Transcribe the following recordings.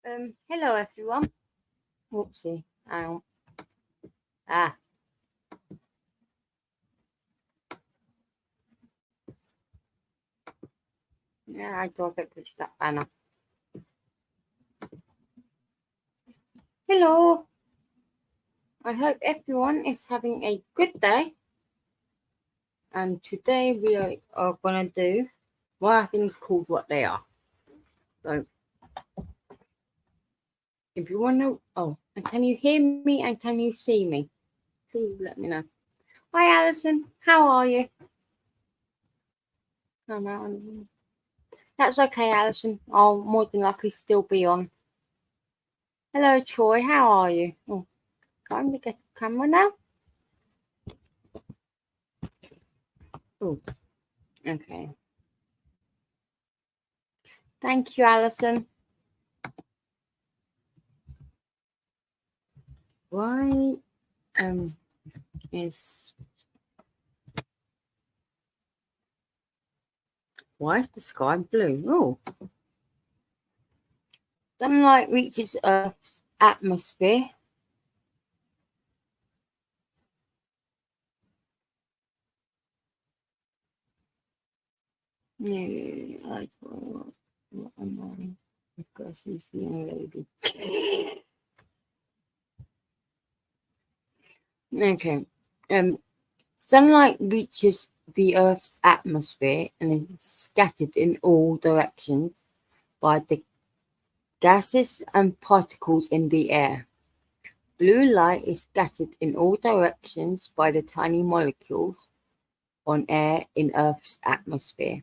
Hello everyone. Whoopsie. Hang on. Ah, yeah, I thought I pushed that banner. Hello. I hope everyone is having a good day. And today we are gonna do what I think is called what they are. So, if you want to, and can you hear me and can you see me? Please let me know. Hi, Alison. How are you? That's okay, Alison. I'll more than likely still be on. Hello, Troy. How are you? Oh, can't we get the camera now? Oh, okay. Thank you, Alison. Why is the sky blue? Oh, sunlight reaches Earth's atmosphere. No, what am I? Because he's the young lady. Okay. Sunlight reaches the Earth's atmosphere and is scattered in all directions by the gases and particles in the air. Blue light is scattered in all directions by the tiny molecules on air in Earth's atmosphere.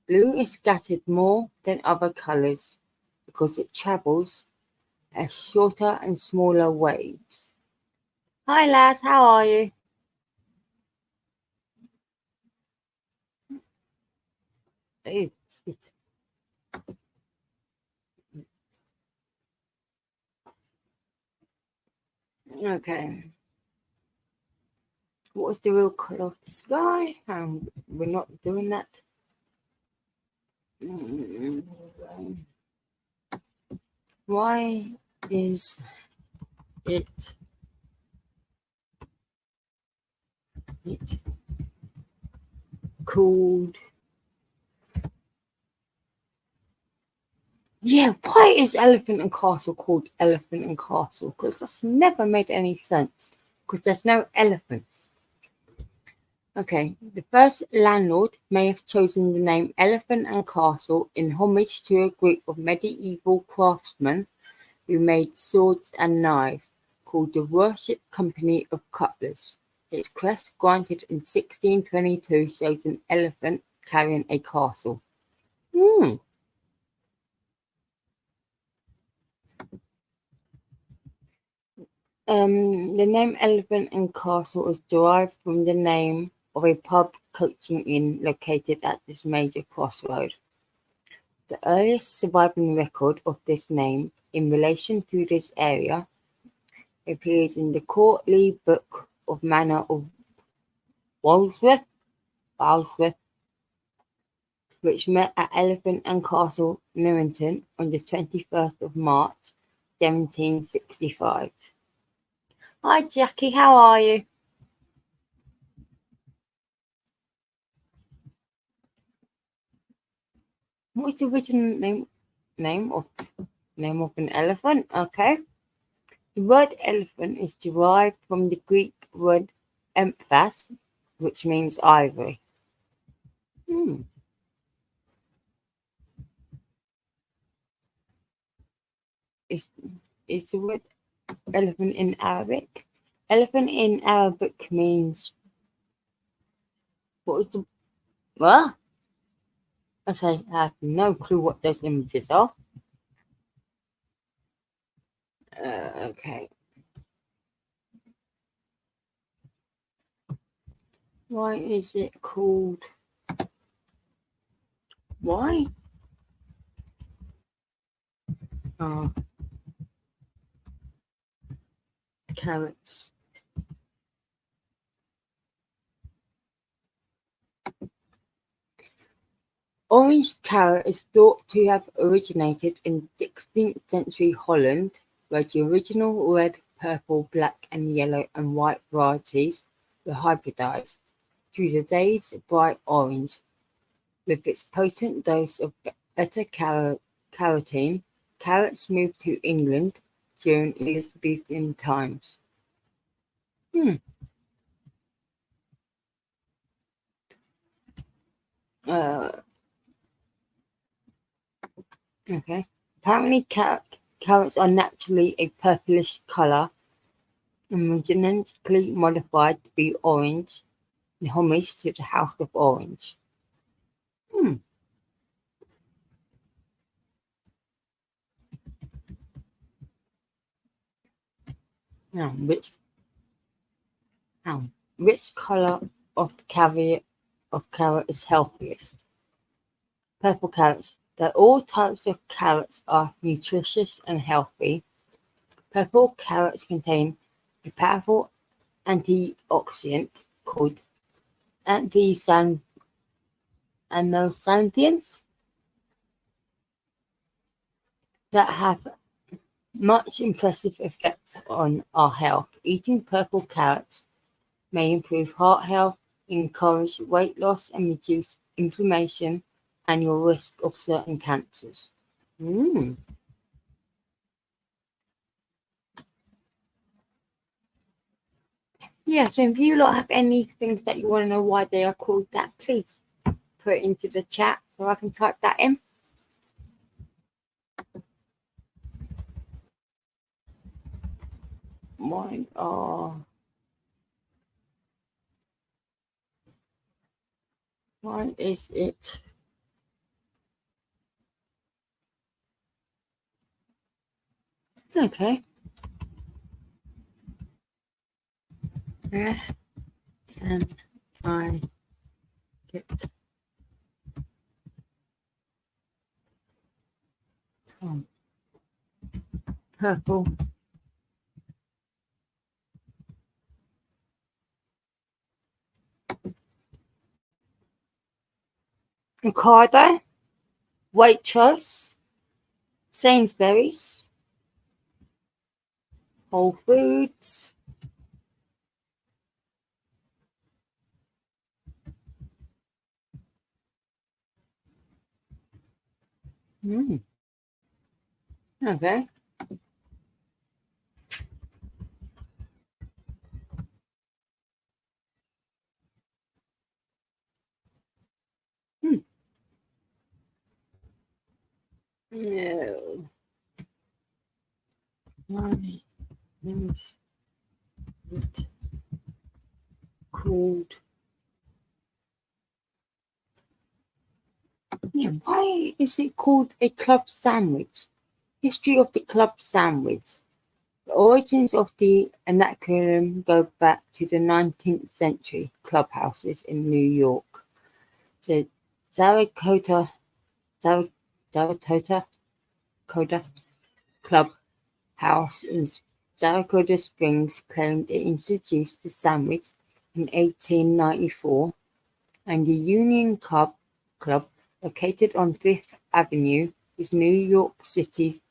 Blue is scattered more than other colors because it travels at shorter and smaller waves. Hi lads, how are you? Okay. What is the real color of the sky? We're not doing that. Why is it called? Yeah, why is Elephant and Castle called Elephant and Castle? Because that's never made any sense. Because there's no elephants. Okay, the first landlord may have chosen the name Elephant and Castle in homage to a group of medieval craftsmen who made swords and knives called the Worship Company of Cutlers. Its crest, granted in 1622, shows an elephant carrying a castle. The name Elephant and Castle is derived from the name of a pub coaching inn located at this major crossroad. The earliest surviving record of this name in relation to this area appears in the courtly Book of Manor of Walsworth, which met at Elephant and Castle, Newington, on the 21st of March, 1765. Hi Jackie, how are you? What's the original name of an elephant? Okay. The word elephant is derived from the Greek word emphas, which means ivory. Is the word elephant in Arabic? Elephant in Arabic means what is the what? Okay, I have no clue what those images are. Okay. Why is it called? Why? Oh, carrots. Orange carrot is thought to have originated in 16th century Holland, where the original red, purple, black and yellow and white varieties were hybridized to today's bright orange. With its potent dose of beta-carotene, carrots moved to England during Elizabethan times. Hmm. Okay. Apparently, carrots are naturally a purplish color and genetically modified to be orange, in homage to the House of Orange. Hmm. Now, which color of carrot is healthiest? Purple carrots. That all types of carrots are nutritious and healthy. Purple carrots contain a powerful antioxidant called anthocyanins that have much impressive effects on our health. Eating purple carrots may improve heart health, encourage weight loss, and reduce inflammation and your risk of certain cancers. Mm. Yeah, so if you lot have any things that you want to know why they are called that, please put it into the chat so I can type that in. Mine are. Why is it? Okay. Where can I get purple? Ocado, Waitrose, Sainsbury's, Whole Foods. Mm. Okay. Hmm. No. Why is it called? Yeah, why is it called a club sandwich? History of the club sandwich. The origins of the acronym go back to the 19th century clubhouses in New York. The Saratoga Saratoga Coda Clubhouse in Saratoga Springs claimed it introduced the sandwich in 1894, and the Union Club, located on Fifth Avenue, with New York City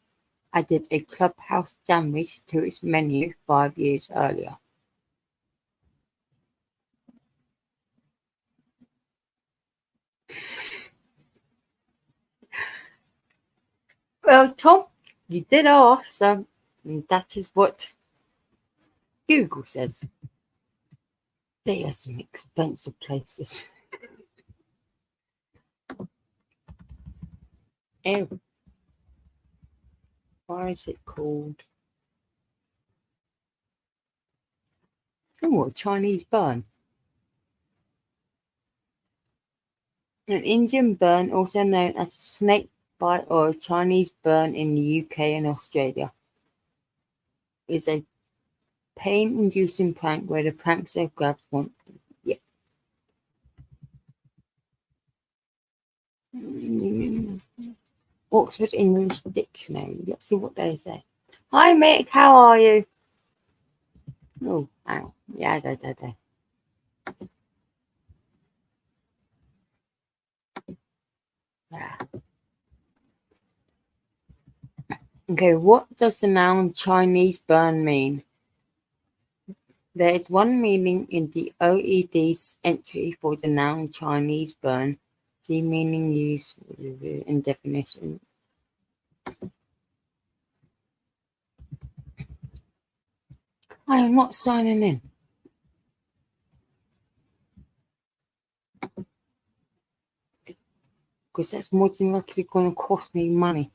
added a clubhouse sandwich to its menu 5 years earlier. Well, Tom, you did ask, so that is what Google says. They are some expensive places. Oh, why is it called? Oh, a Chinese bun. An Indian burn, also known as a snake bite or a Chinese burn in the UK and Australia, is a pain-inducing prank where the prankster grabs one. Yeah. Oxford English Dictionary. Let's see what they say. Hi, Mick. How are you? Oh, ow. Yeah, da. Yeah. Okay, what does the noun Chinese burn mean? There is one meaning in the OED's entry for the noun Chinese burn. See meaning used in definition. I am not signing in. Because that's more than likely going to cost me money.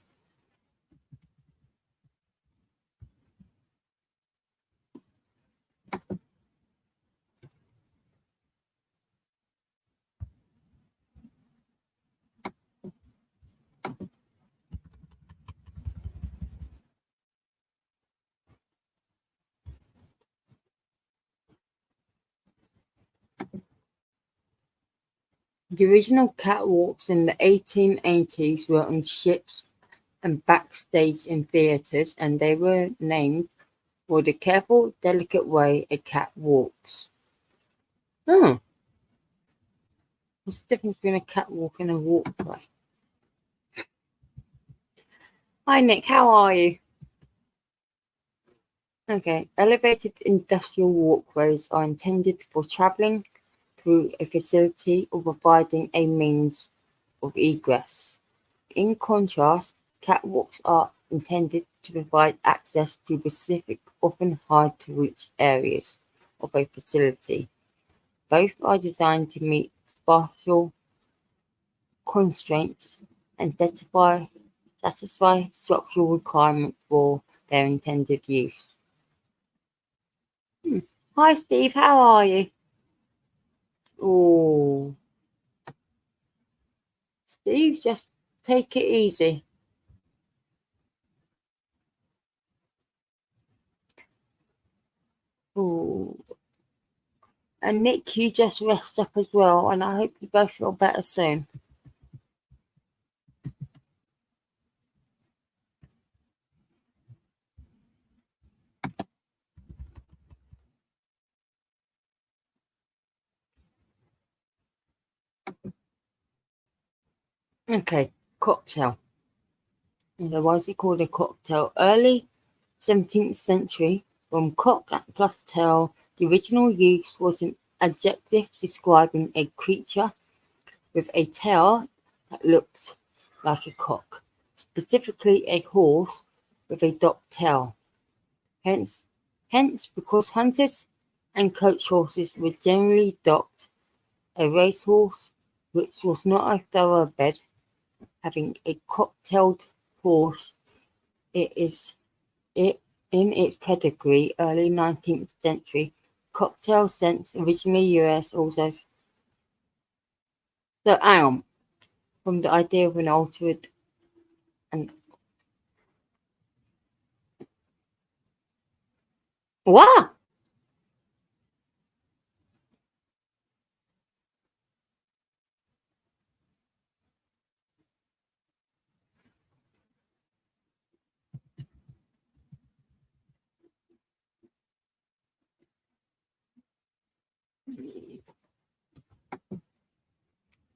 The original catwalks in the 1880s were on ships and backstage in theatres, and they were named for the careful, delicate way a cat walks. Oh, what's the difference between a catwalk and a walkway? Hi Nick, how are you? Okay, elevated industrial walkways are intended for travelling through a facility or providing a means of egress. In contrast, catwalks are intended to provide access to specific, often hard-to-reach areas of a facility. Both are designed to meet spatial constraints and satisfy structural requirements for their intended use. Hi Steve, how are you? Oh, Steve, just take it easy. Oh, and Nick, you just rest up as well, and I hope you both feel better soon. Okay, cocktail. So why is it called a cocktail? Early 17th century, from cock plus tail, the original use was an adjective describing a creature with a tail that looked like a cock, specifically a horse with a docked tail. Hence, because hunters and coach horses were generally docked, a racehorse, which was not a thoroughbred, having a cock-tailed horse, it is it in its pedigree, early 19th century, cocktail sense, originally US also. So, from the idea of an altered and what?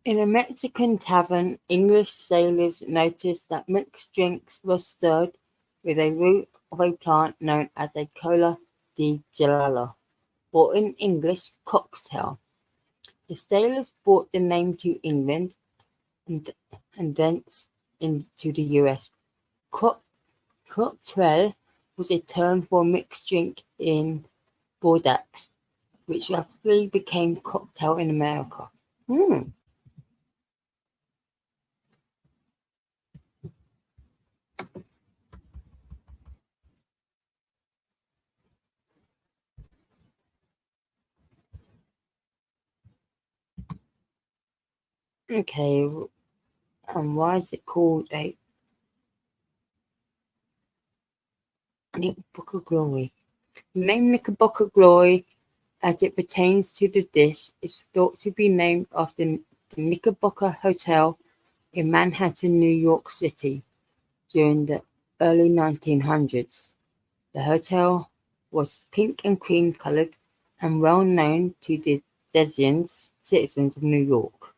In a Mexican tavern, English sailors noticed that mixed drinks were stirred with a root of a plant known as a cola de gelalo, or in English, cocktail. The sailors brought the name to England and, and thence into the US. Cock, cocktail was a term for mixed drink in Bordeaux, which rapidly became cocktail in America. Hmm. Okay, and why is it called a Knickerbocker Glory? The name Knickerbocker Glory, as it pertains to the dish, is thought to be named after the Knickerbocker Hotel in Manhattan, New York City, during the early 1900s. The hotel was pink and cream colored and well known to the citizens of New York.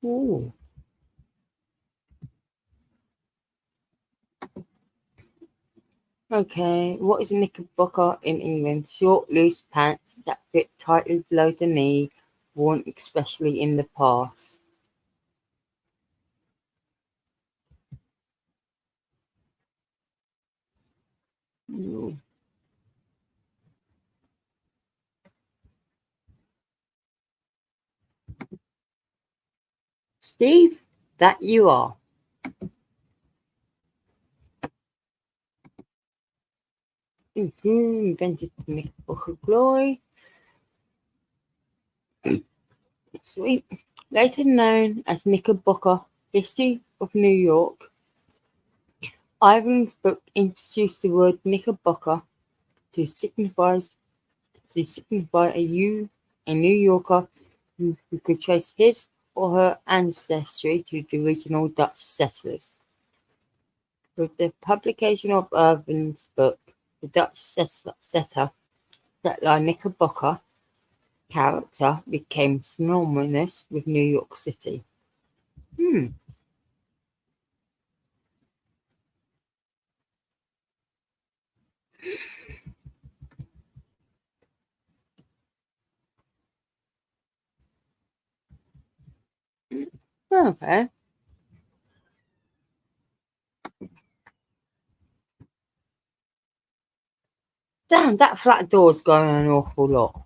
Ooh. Okay, what is a knickerbocker in England? Short, loose pants that fit tightly below the knee, worn especially in the past. Mm. Steve, that you are. Invented the knickerbocker glory. Sweet. Later known as Knickerbocker, History of New York, Ireland's book introduced the word Knickerbocker to signify a New Yorker who could trace his or her ancestry to the original Dutch settlers. With the publication of Irving's book, the Dutch settler Knickerbocker character became synonymous with New York City. Hmm. Okay. Damn, that flat door's going an awful lot.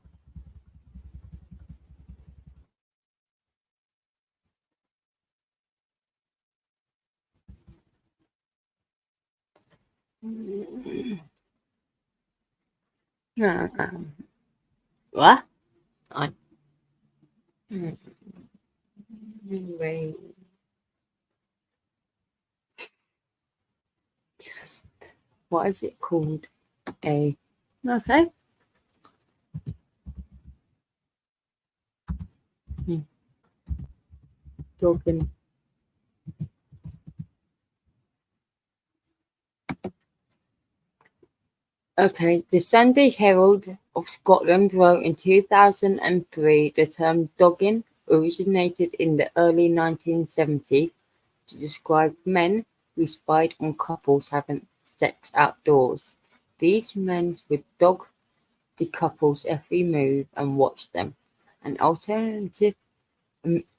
What? I, wait. What is it called? A. Okay. Hmm, Talking. Okay. The Sunday Herald of Scotland wrote in 2003 the term dogging originated in the early 1970s to describe men who spied on couples having sex outdoors. These men would dog the couple's every move and watch them. An alternative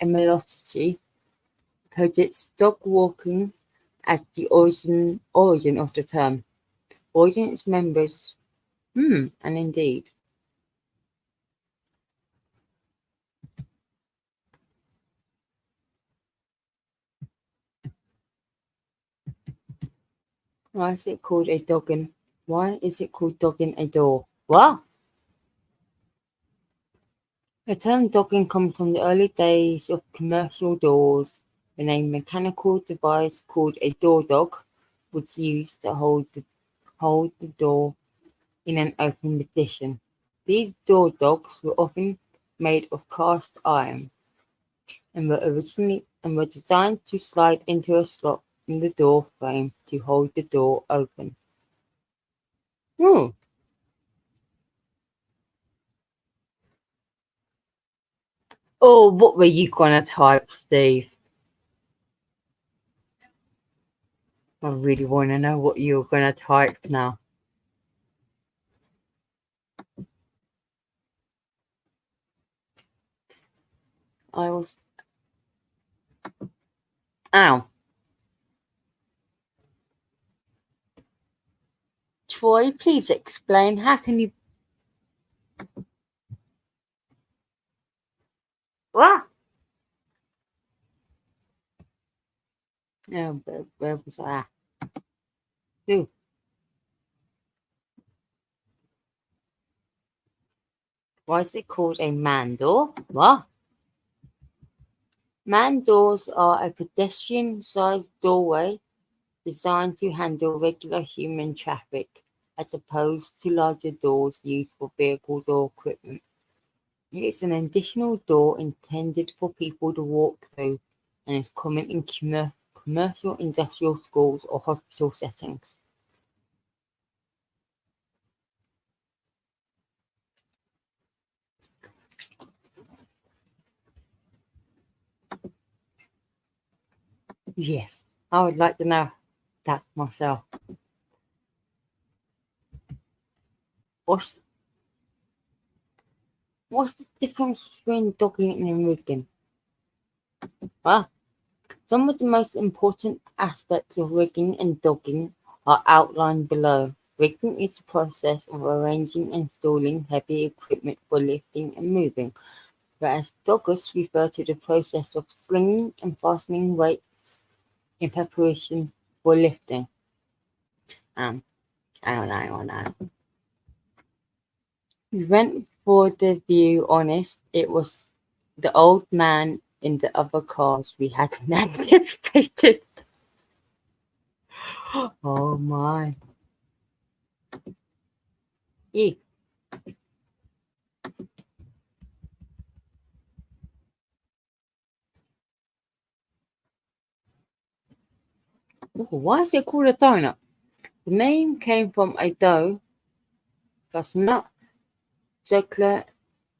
etymology credits dog walking as the origin of the term. Audience members, and indeed. Why is it called a dogging? Why is it called dogging a door? What? The term dogging comes from the early days of commercial doors, when a mechanical device called a door dog was used to hold the door in an open position. These door dogs were often made of cast iron and were designed to slide into a slot in the door frame to hold the door open. Hmm. Oh, what were you gonna type, Steve? I really want to know what you're gonna type now. I was. Ow. Troy, please explain. How can you. What? Oh, where was I? Ooh, why is it called a man door? What? Man doors are a pedestrian-sized doorway designed to handle regular human traffic, as opposed to larger doors used for vehicles or equipment. It is an additional door intended for people to walk through and is common in commercial, industrial, schools, or hospital settings. Yes, I would like to know that myself. What's what's the difference between dogging and rigging? Ah, some of the most important aspects of rigging and dogging are outlined below. Rigging is the process of arranging and installing heavy equipment for lifting and moving, whereas doggers refer to the process of slinging and fastening weights in preparation for lifting. I don't know. We went for the view honest. It was the old man in the other cars we hadn't anticipated. Oh my. Yeah. Oh, why is it called a donut? The name came from a dough plus nut circa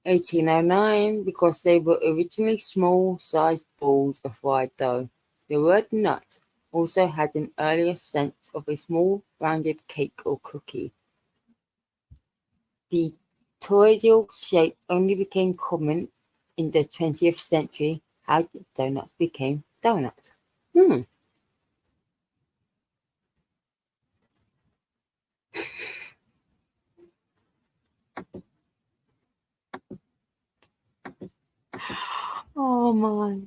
1809 because they were originally small sized balls of fried dough. The word nut also had an earlier sense of a small rounded cake or cookie. The toroidal shape only became common in the 20th century. How did donuts become donuts? Hmm. Oh my.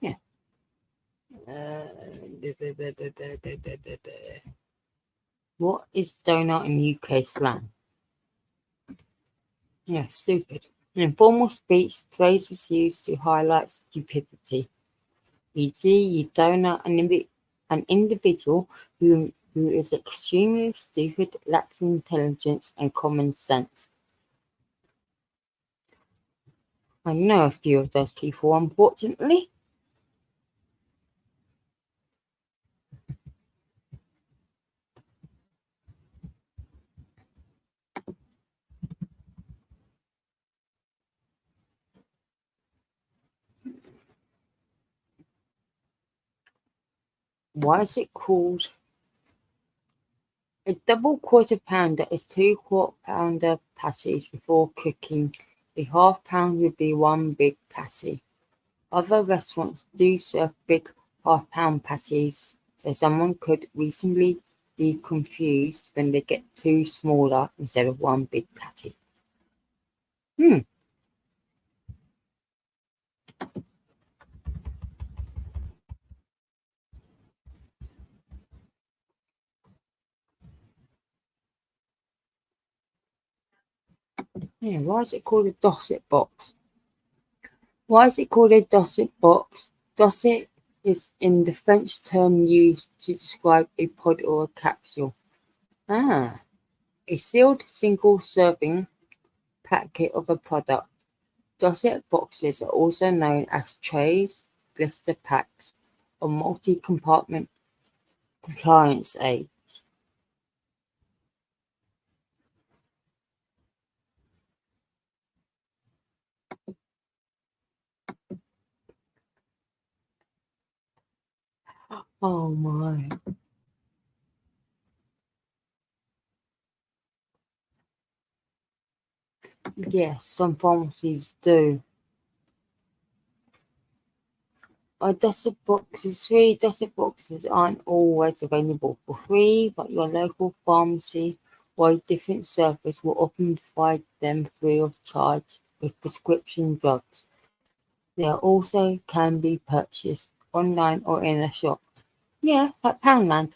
Yeah. What is donut in UK slang? Yeah, stupid. In informal speech, the phrase is used to highlight stupidity. E.g., you donut an individual who is extremely stupid, lacks intelligence and common sense. I know a few of those people, unfortunately. Why is it called a double quarter pounder? Is two quarter pounder patties before cooking. A half pound would be one big patty. Other restaurants do serve big half pound patties, so someone could reasonably be confused when they get two smaller instead of one big patty. Hmm. Yeah, why is it called a Dosset box? Why is it called a Dosset box? Dosset is in the French term used to describe a pod or a capsule. Ah, a sealed single-serving packet of a product. Dosset boxes are also known as trays, blister packs, or multi-compartment compliance aids. Oh my. Yes, some pharmacies do. Dosset boxes aren't always available for free, but your local pharmacy or a different service will often provide them free of charge with prescription drugs. They also can be purchased online or in a shop. Yeah, like Poundland.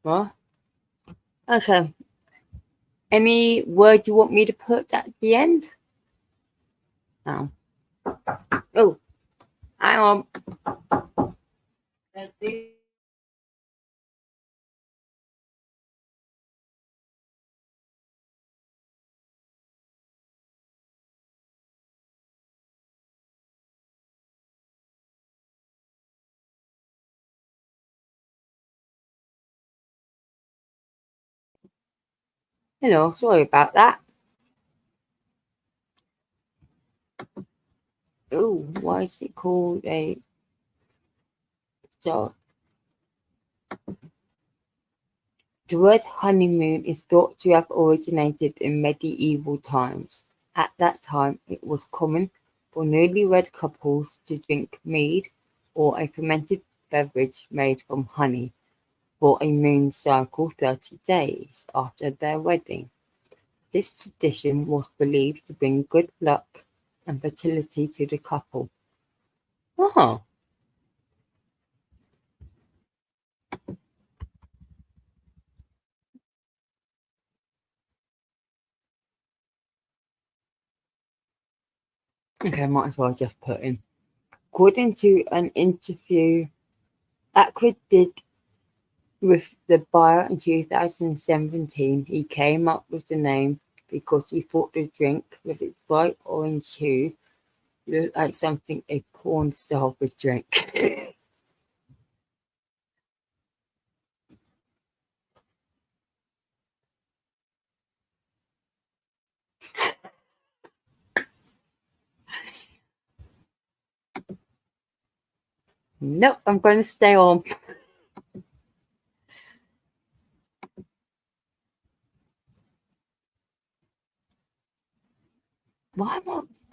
What? Okay. Any word you want me to put at the end? No. Oh, hang on. Hello, sorry about that. Oh, why is it called a so? The word honeymoon is thought to have originated in medieval times. At that time, it was common for newlywed couples to drink mead or a fermented beverage made from honey for a moon cycle 30 days after their wedding. This tradition was believed to bring good luck and fertility to the couple. Oh, okay, might as well just put in. According to an interview Ackroyd did with the buyer in 2017, he came up with the name because he thought the drink, with its bright orange hue, looked like something a porn star would drink. Nope, I'm going to stay on. Why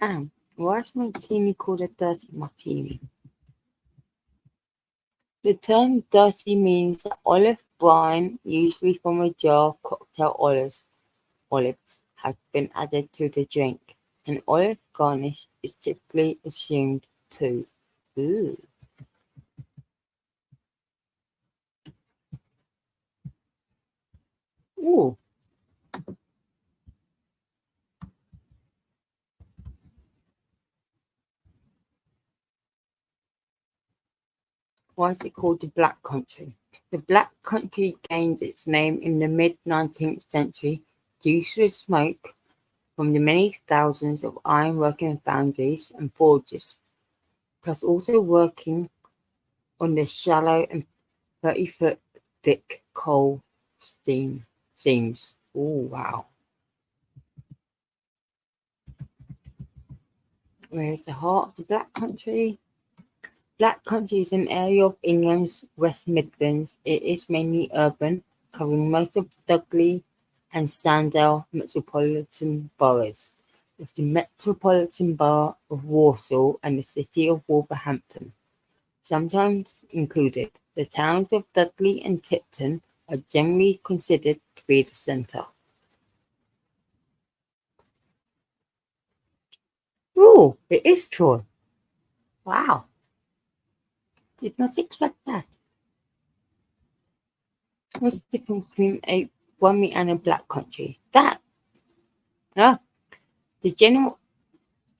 am why is martini called a dirty martini? The term "dirty" means that olive brine, usually from a jar of cocktail olives, has been added to the drink. An olive garnish is typically assumed too. Ooh. Ooh. Why is it called the Black Country? The Black Country gained its name in the mid-19th century due to the smoke from the many thousands of iron-working foundries and forges, plus also working on the shallow and 30-foot thick coal seams. Oh, wow. Where's the heart of the Black Country? Black Country is an area of England's West Midlands. It is mainly urban, covering most of Dudley and Sandell metropolitan boroughs, with the metropolitan borough of Warsaw and the city of Wolverhampton sometimes included. The towns of Dudley and Tipton are generally considered to be the centre. Oh, it is Troy. Wow, did not expect that. What's the difference between a Brummy and a Black Country? That, ah, the general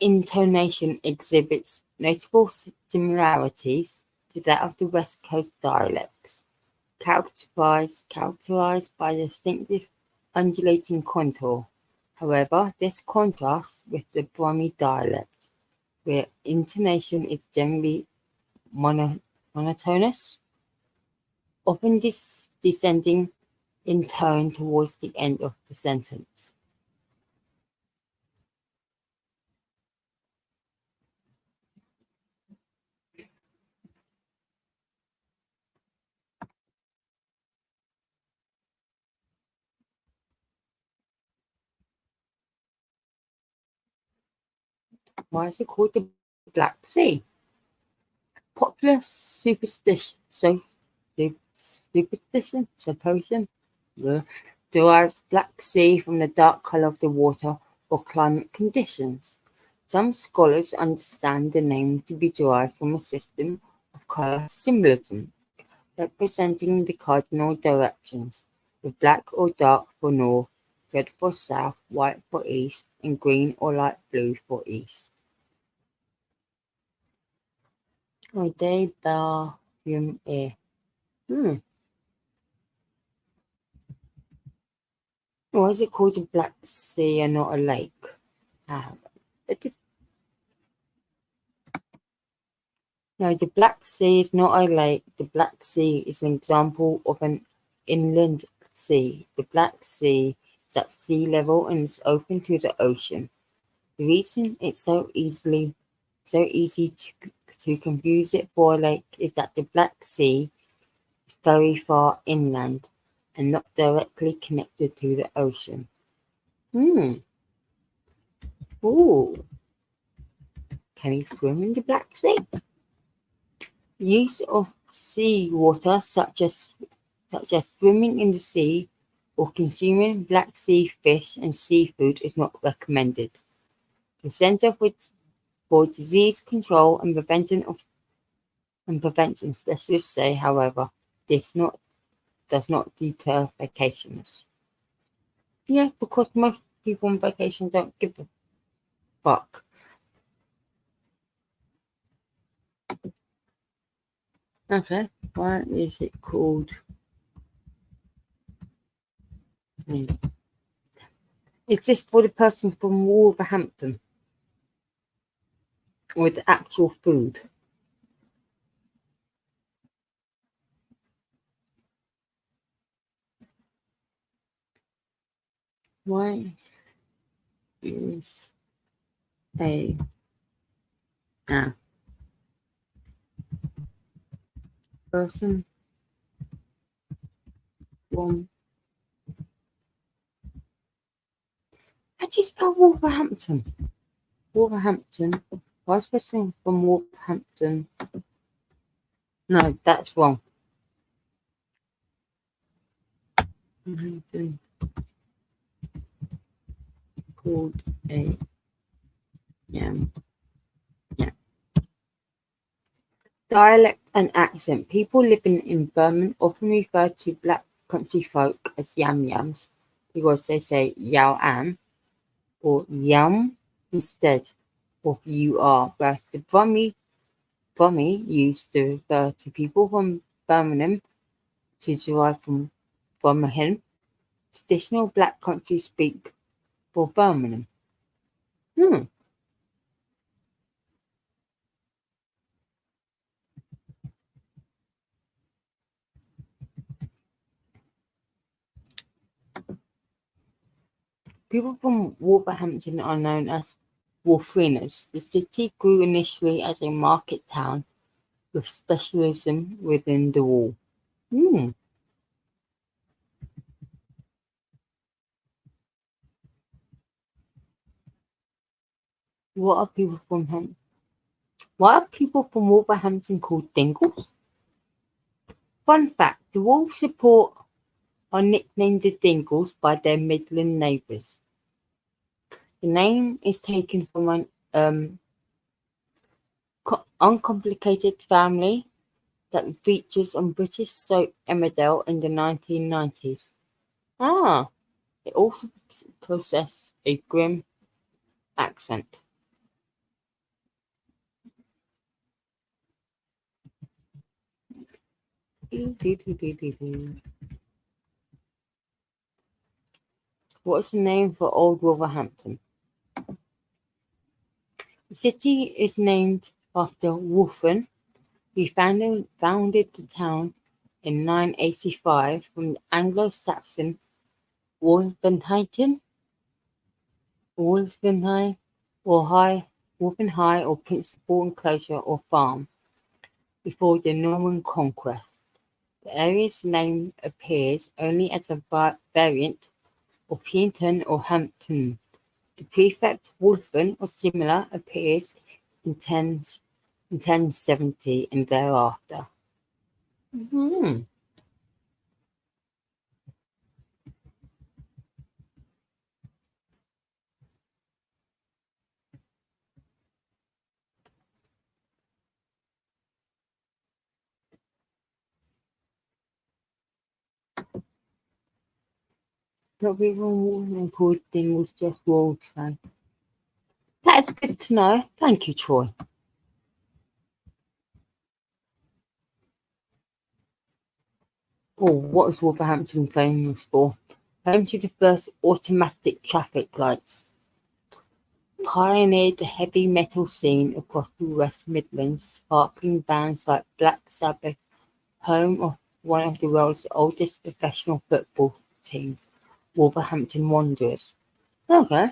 intonation exhibits notable similarities to that of the West Coast dialects, characterized by a distinctive undulating contour. However, this contrasts with the Brummy dialect, where intonation is generally monotonous, often descending in tone towards the end of the sentence. Why is it called the Black Sea? Popular superstition, supposition, derives Black Sea from the dark colour of the water or climate conditions. Some scholars understand the name to be derived from a system of colour symbolism, representing the cardinal directions, with black or dark for north, red for south, white for east, and green or light blue for east. Ode Barhum Air. Hmm. Why is it called the Black Sea and not a lake? Ah, it No, the Black Sea is not a lake. The Black Sea is an example of an inland sea. The Black Sea is at sea level and is open to the ocean. The reason it's so easy to confuse it for a lake is that the Black Sea is very far inland and not directly connected to the ocean. Hmm. Ooh. Can you swim in the Black Sea? Use of seawater, such as swimming in the sea or consuming Black Sea fish and seafood, is not recommended. The Centre for Disease Control and Prevention specialists say, however, this does not deter vacationers. Yeah, because most people on vacation don't give a fuck. Okay, why is it called? It's just for the person from Wolverhampton with actual food. Why is a person from how do you spell Wolverhampton? Wolverhampton. Why is a person from Wolverhampton? No, that's wrong. Wolverhampton called a yam. Yeah. Dialect and accent. People living in Birmingham often refer to black country folk as yam yams because they say yao am or yum instead of you are, whereas the Brummy used to refer to people from Birmingham to derive from Birmingham, traditional black country speak for Birmingham. Hmm. People from Wolverhampton are known as Wolfrinas. The city grew initially as a market town with specialism within the wool. Hmm. What are people from Why are people from Wolverhampton called Dingles? Fun fact: the Wolf support are nicknamed the Dingles by their Midland neighbours. The name is taken from an uncomplicated family that features on British soap Emmerdale in the 1990s. Ah, it also possesses a grim accent. What is the name for Old Wolverhampton? The city is named after Wolfen, who founded the town in 985 from the Anglo-Saxon Wolfenheim, Wolfenheim, or principal enclosure or farm, before the Norman conquest. The area's name appears only as a variant of Pynton or Hampton. The prefix Wolfen or similar appears in 1070 and thereafter. Hmm. Not even Wolfen called thing was just Wolfen. That's good to know. Thank you, Troy. Oh, what is Wolverhampton famous for? Home to the first automatic traffic lights. Pioneered the heavy metal scene across the West Midlands, sparkling bands like Black Sabbath, home of one of the world's oldest professional football teams. Wolverhampton Wanderers. Okay.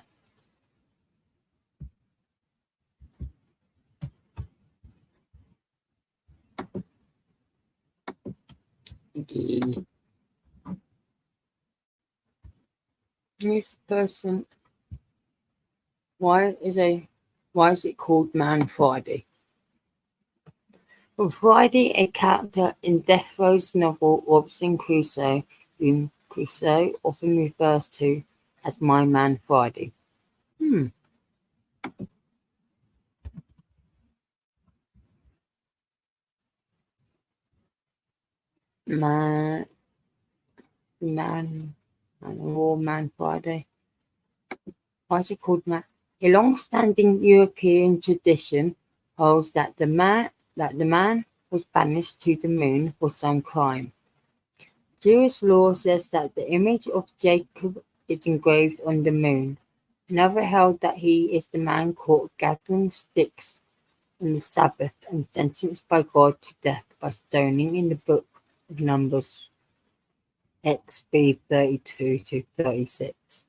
The this person. Why is it called Man Friday? On Friday, a character in Death Row's novel Robinson Crusoe, whom Crusoe often refers to as My Man Friday. Hmm. Man, man, Man Friday. Why is it called Man? A long-standing European tradition holds that the man was banished to the moon for some crime. Jewish law says that the image of Jacob is engraved on the moon. Another held that he is the man caught gathering sticks on the Sabbath and sentenced by God to death by stoning in the book of Numbers XB 32 to 36.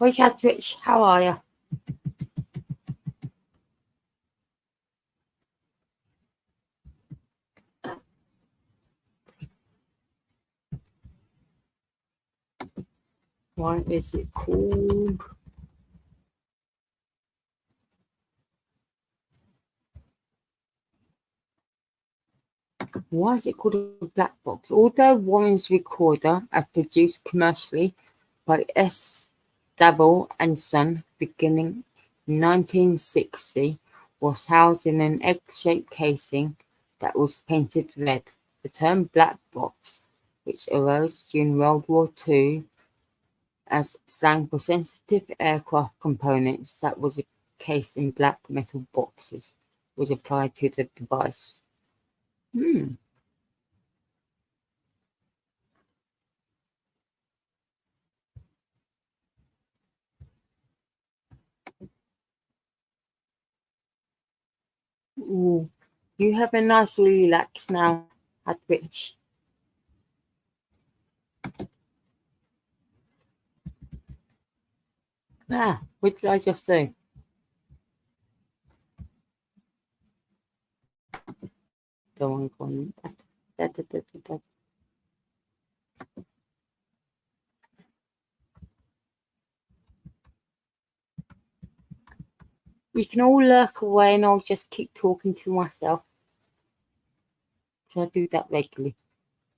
Hi Catrich, how are you? Why is it called? Why is it called a black box? Although Warren's recorder, as produced commercially by S. Davil and Son, beginning in 1960, was housed in an egg-shaped casing that was painted red. The term "black box", which arose during World War II as slang for sensitive aircraft components that was encased in black metal boxes, was applied to the device. Hmm. Ooh. You have a nice relax now, at which. What did I just do? Don't want to go on that. You can all lurk away and I'll just keep talking to myself. So I do that regularly.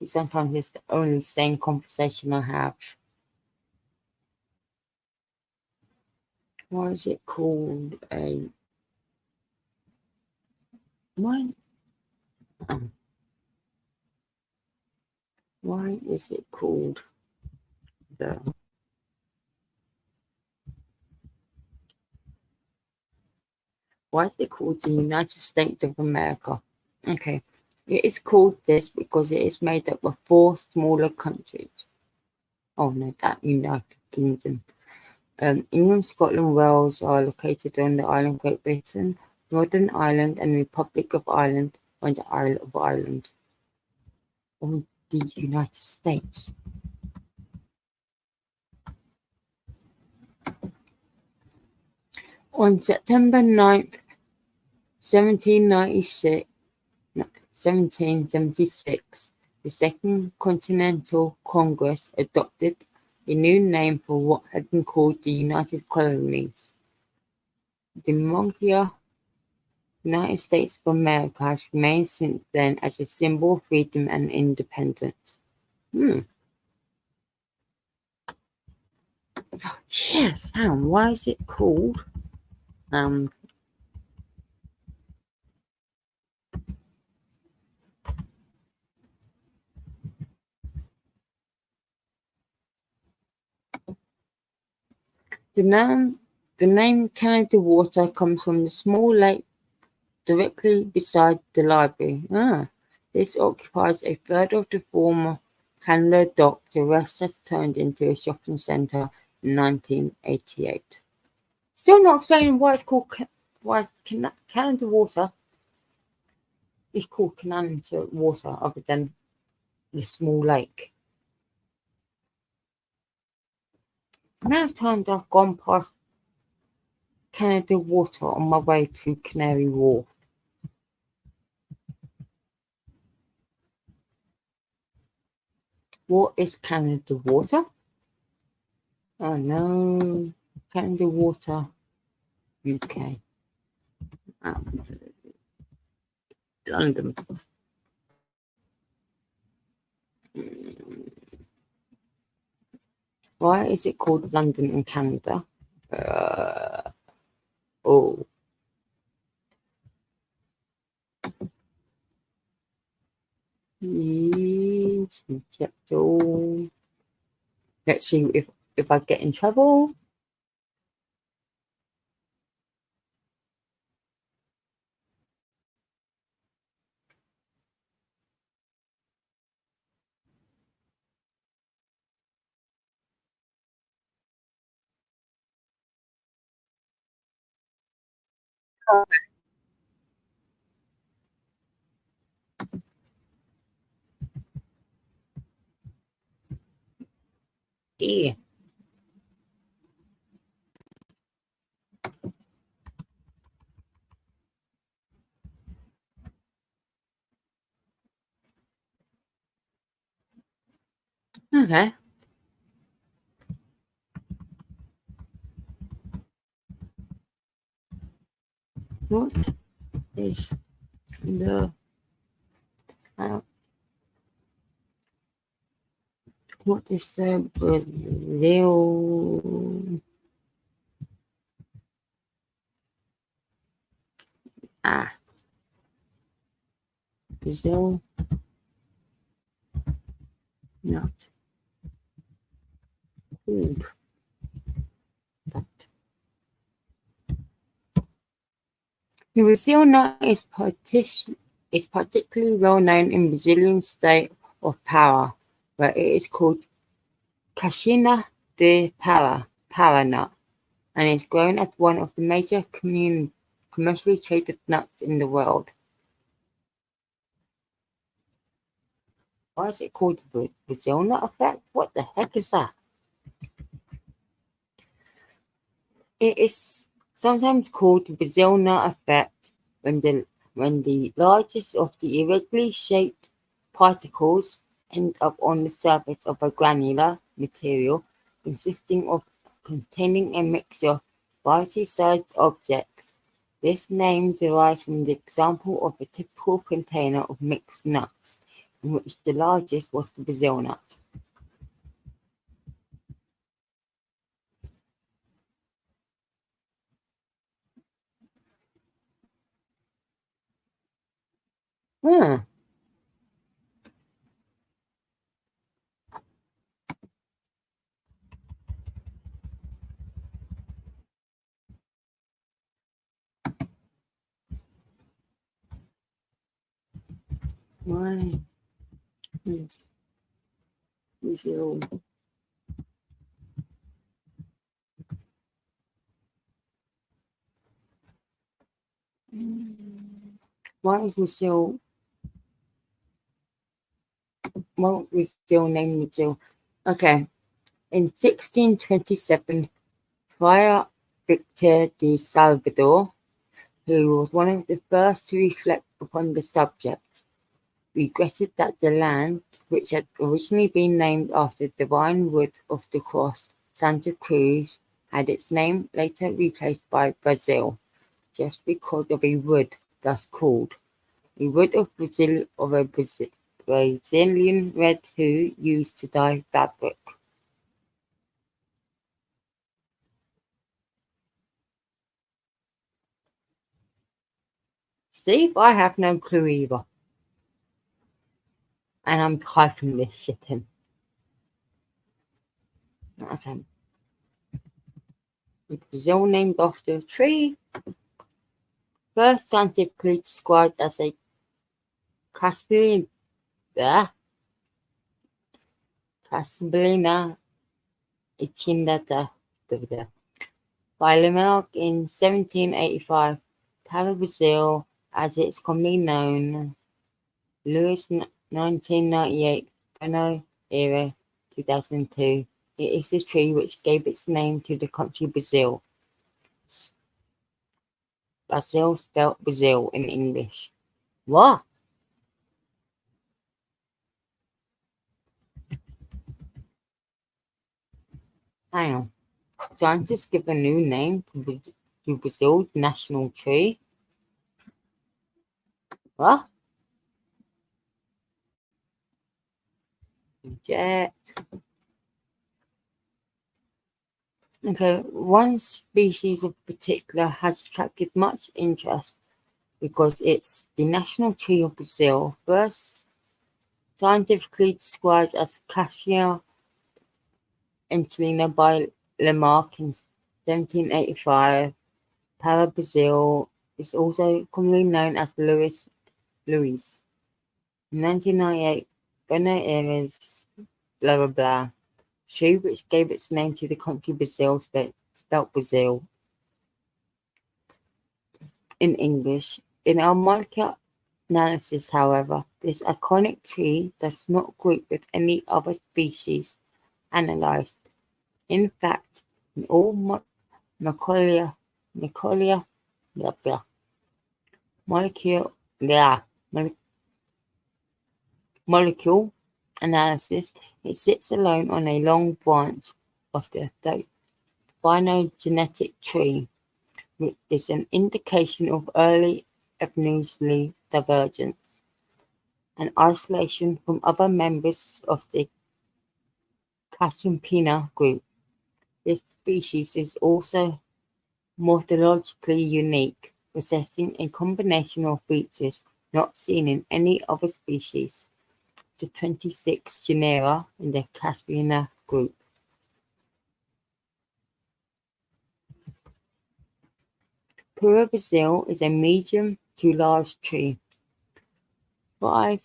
Sometimes it's the only same conversation I have. Why is it called a why? Why is it called the? Why is it called the United States of America? Okay, it is called this because it is made up of four smaller countries. Oh no, that United Kingdom. England, Scotland, Wales are located on the island Great Britain, Northern Ireland and Republic of Ireland on the Isle of Ireland, on the United States. On September 9th, 1796, 1776, the Second Continental Congress adopted a new name for what had been called the United Colonies. The monarchy United States of America has remained since then as a symbol of freedom and independence. Hmm. Yes, Sam, why is it called? Um, the name, the name Canada Water comes from the small lake directly beside the library. This occupies a third of the former Canada Dock. The rest has turned into a shopping centre in 1988. Still not explaining why it's called Canada Water is called Canada Water other than the small lake. amount of times I've gone past Canada Water on my way to Canary Wharf. What is Canada Water? Oh no, Canada Water, UK. London. Why is it called London in Canada? Oh, yes, let's see if I get in trouble. Yeah. Okay. What is the uh, what is the Brazil? Brazil not called that. The Brazil nut is particularly well known in Brazilian state of Pará, where it is called Caixinha de Paraná, and is grown as one of the major commercially traded nuts in the world. Why is it called the Brazil nut effect? What the heck is that? It is sometimes called the Brazil nut effect when the largest of the irregularly shaped particles end up on the surface of a granular material consisting of containing a mixture of variety-sized objects. This name derives from the example of a typical container of mixed nuts, in which the largest was the Brazil nut. Hmm. Why is Brazil? Why is Brazil? Why is Brazil named Brazil? Okay, in 1627, Friar Victor de Salvador, who was one of the first to reflect upon the subject, regretted that the land, which had originally been named after the divine wood of the cross, Santa Cruz, had its name later replaced by Brazil, just because of a wood thus called. A wood of a Brazilian red hue used to dye fabric. Steve, I have no clue either. And I'm typing this shit in. Okay. With Brazil named after a tree, first scientifically described as a Caspilian, Caspilina echinata by Lamarck in 1785. Para Brazil, as it's commonly known, Louis 1998, Buenos Aires 2002. It is the tree which gave its name to the country Brazil. Brazil spelled Brazil in English. What? Hang on. Scientists give a new name to Brazil's national tree. What? Reject. Okay, one species in particular has attracted much interest because it's the national tree of Brazil, first scientifically described as Cassia entelina by Lamarck in 1785. Para Brazil is also commonly known as Louis. In 1998, Buenos Aires, blah blah blah, tree which gave its name to the country Brazil, spelled Brazil in English. In our molecular analysis, however, this iconic tree does not group with any other species analyzed. In fact, in all molecular molecule analysis, it sits alone on a long branch of the phylogenetic tree, which is an indication of early evolutionary divergence and isolation from other members of the Campina group. This species is also morphologically unique, possessing a combination of features not seen in any other species. The 26 genera in the Campina group. Pura Brazil is a medium to large tree, 5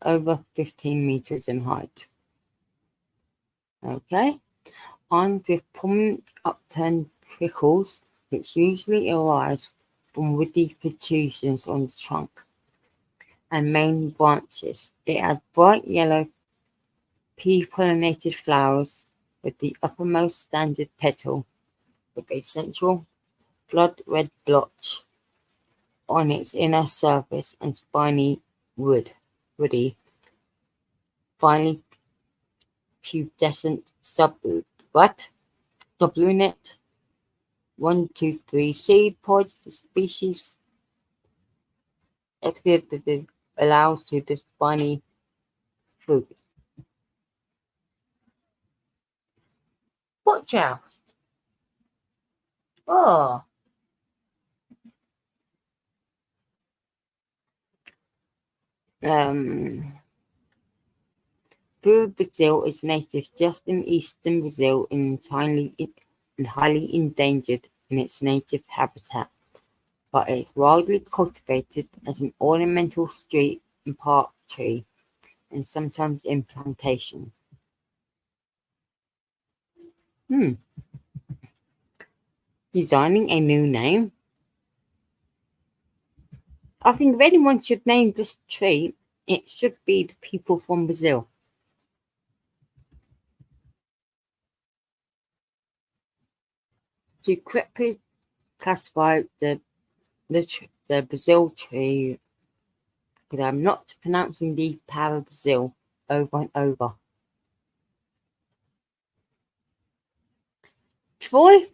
over 15 meters in height. Okay, armed with prominent upturned prickles, which usually arise from woody protrusions on the trunk and main branches. It has bright yellow pea-pollinated flowers with the uppermost standard petal with a central blood-red blotch on its inner surface and spiny woody, finely pubescent sublunate 1 to 3 seed pods. The species exhibit allows to the spiny fruit. Watch out! Oh. Pura Brazil is native just in eastern Brazil and highly endangered in its native habitat, but it is widely cultivated as an ornamental street and park tree, and sometimes in plantations. Designing a new name? I think if anyone should name this tree, it should be the people from Brazil. To correctly classify the Brazil tree, because I'm not pronouncing the Para Brazil over and over. Troy?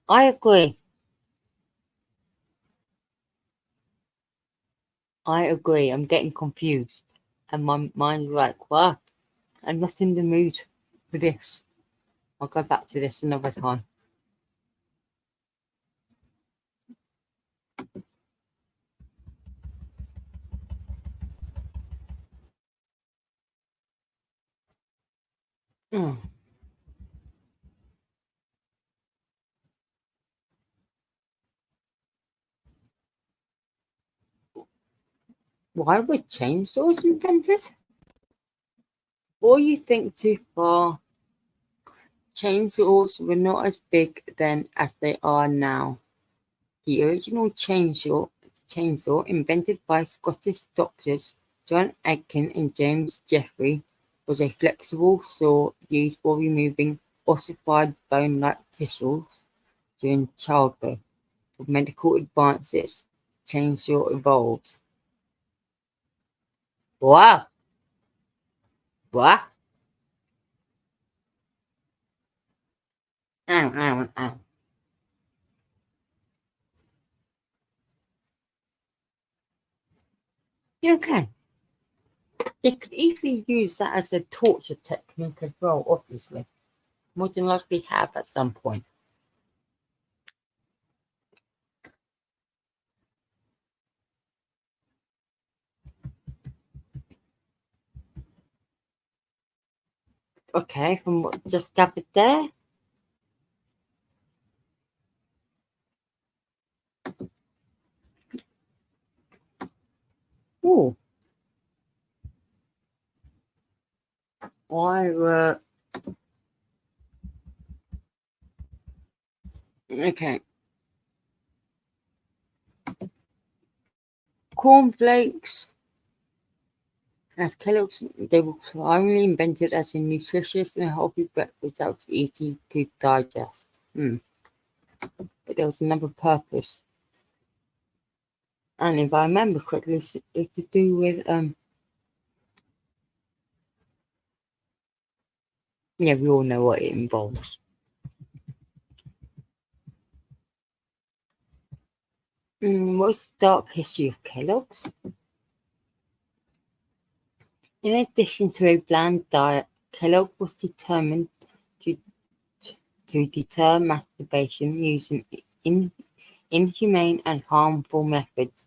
I agree. I'm getting confused. And my mind's like, what? I'm not in the mood for this. I'll go back to this another time. Why were chainsaws invented? Before you think too far, chainsaws were not as big then as they are now. The original chainsaw invented by Scottish doctors John Atkin and James Jeffrey was a flexible saw used for removing ossified bone-like tissues during childbirth. With medical advances, chainsaw evolved. Wow! What? Ow, ow, ow. Okay. They could easily use that as a torture technique as well, obviously. More than likely have at some point. Okay, from what just gathered there. Oh, I okay. Cornflakes as Kellogg's, they were primarily invented as a nutritious and healthy breakfast that was easy to digest. But there was another purpose. And if I remember correctly, it's to do with yeah, we all know what it involves. What's the dark history of Kellogg's? In addition to a bland diet, Kellogg was determined to, to deter masturbation using inhumane and harmful methods.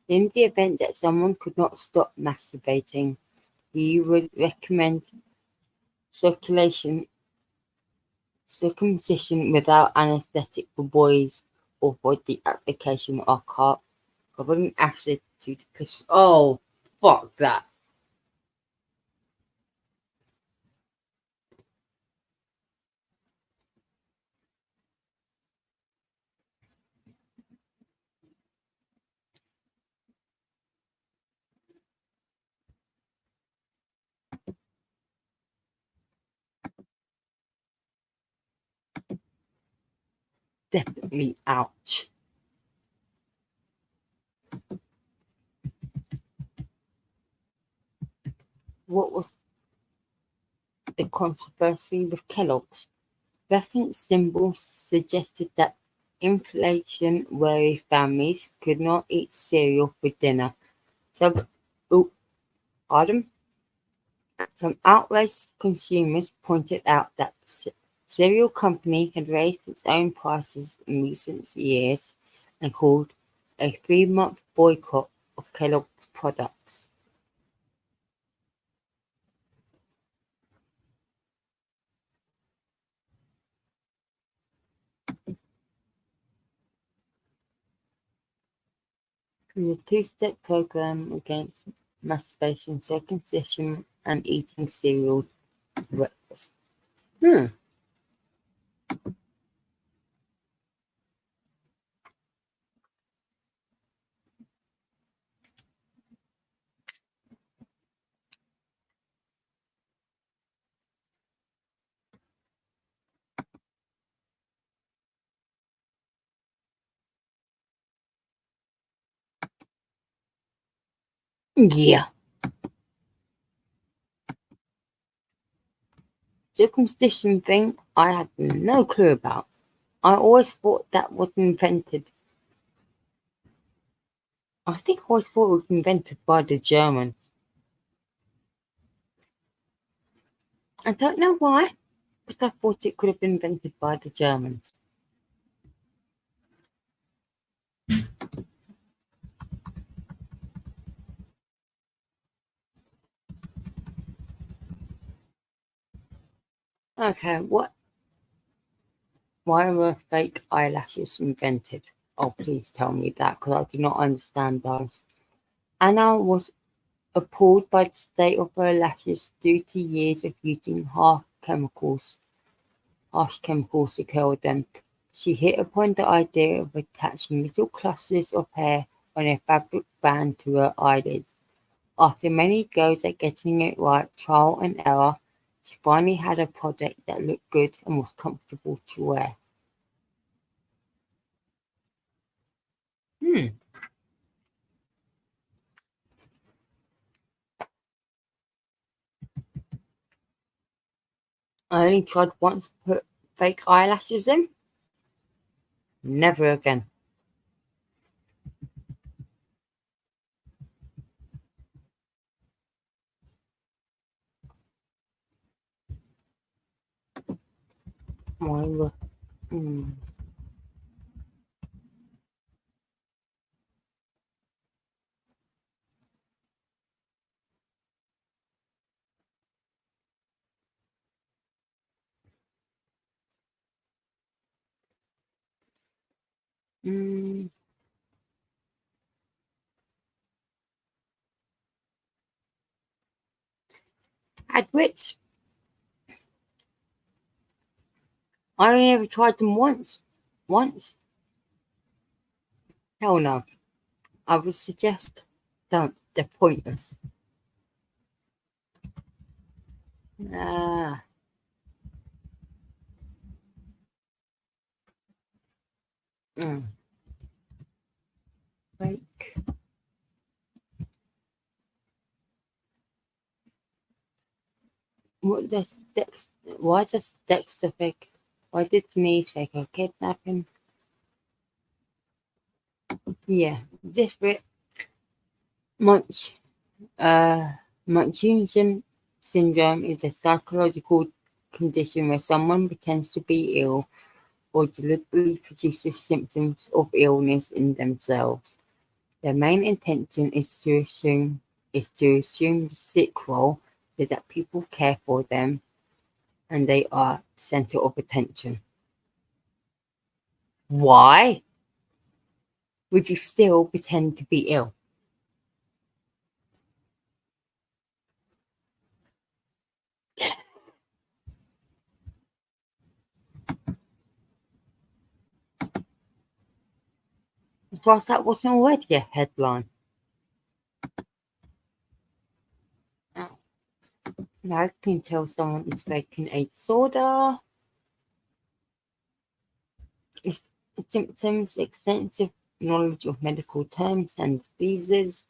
In the event that someone could not stop masturbating, he would recommend circumcision without anesthetic for boys or for the application of carbonic acid to the pussy. Oh, fuck that. Definitely ouch. What was the controversy with Kellogg's? Reference symbols suggested that inflation-worried families could not eat cereal for dinner. Some, oh, pardon? Some outraged consumers pointed out that the cereal company had raised its own prices in recent years and called a 3-month boycott of Kellogg's products. In a 2-step program against masturbation, circumcision, and eating cereal for breakfast. Hmm. Yeah. Circumcision thing I had no clue about. I always thought that was invented. I think I always thought it was invented by the Germans. I don't know why, but I thought it could have been invented by the Germans. Okay, why were fake eyelashes invented? Oh, please tell me that, because I do not understand those. Anna was appalled by the state of her lashes due to years of using harsh chemicals to curl them. She hit upon the idea of attaching little clusters of hair on a fabric band to her eyelids. After many goes at getting it right, trial and error, she finally had a product that looked good and was comfortable to wear. Hmm. I only tried once to put fake eyelashes in. Never again. Mine were. Hmm. Mm. At which I only ever tried them once. Once. Hell no. I would suggest don't. They're pointless. Ah. Mm. Fake. What does Dex? Why does Dexter fake? Why did Denise fake her kidnapping? Yeah, this bit Munch. Munchausen syndrome is a psychological condition where someone pretends to be ill or deliberately produces symptoms of illness in themselves. Their main intention is to assume the sick role so that people care for them and they are center of attention. Why would you still pretend to be ill? Because that wasn't already a headline. Oh, now you can tell someone is faking a disorder. Its symptoms, extensive knowledge of medical terms and diseases,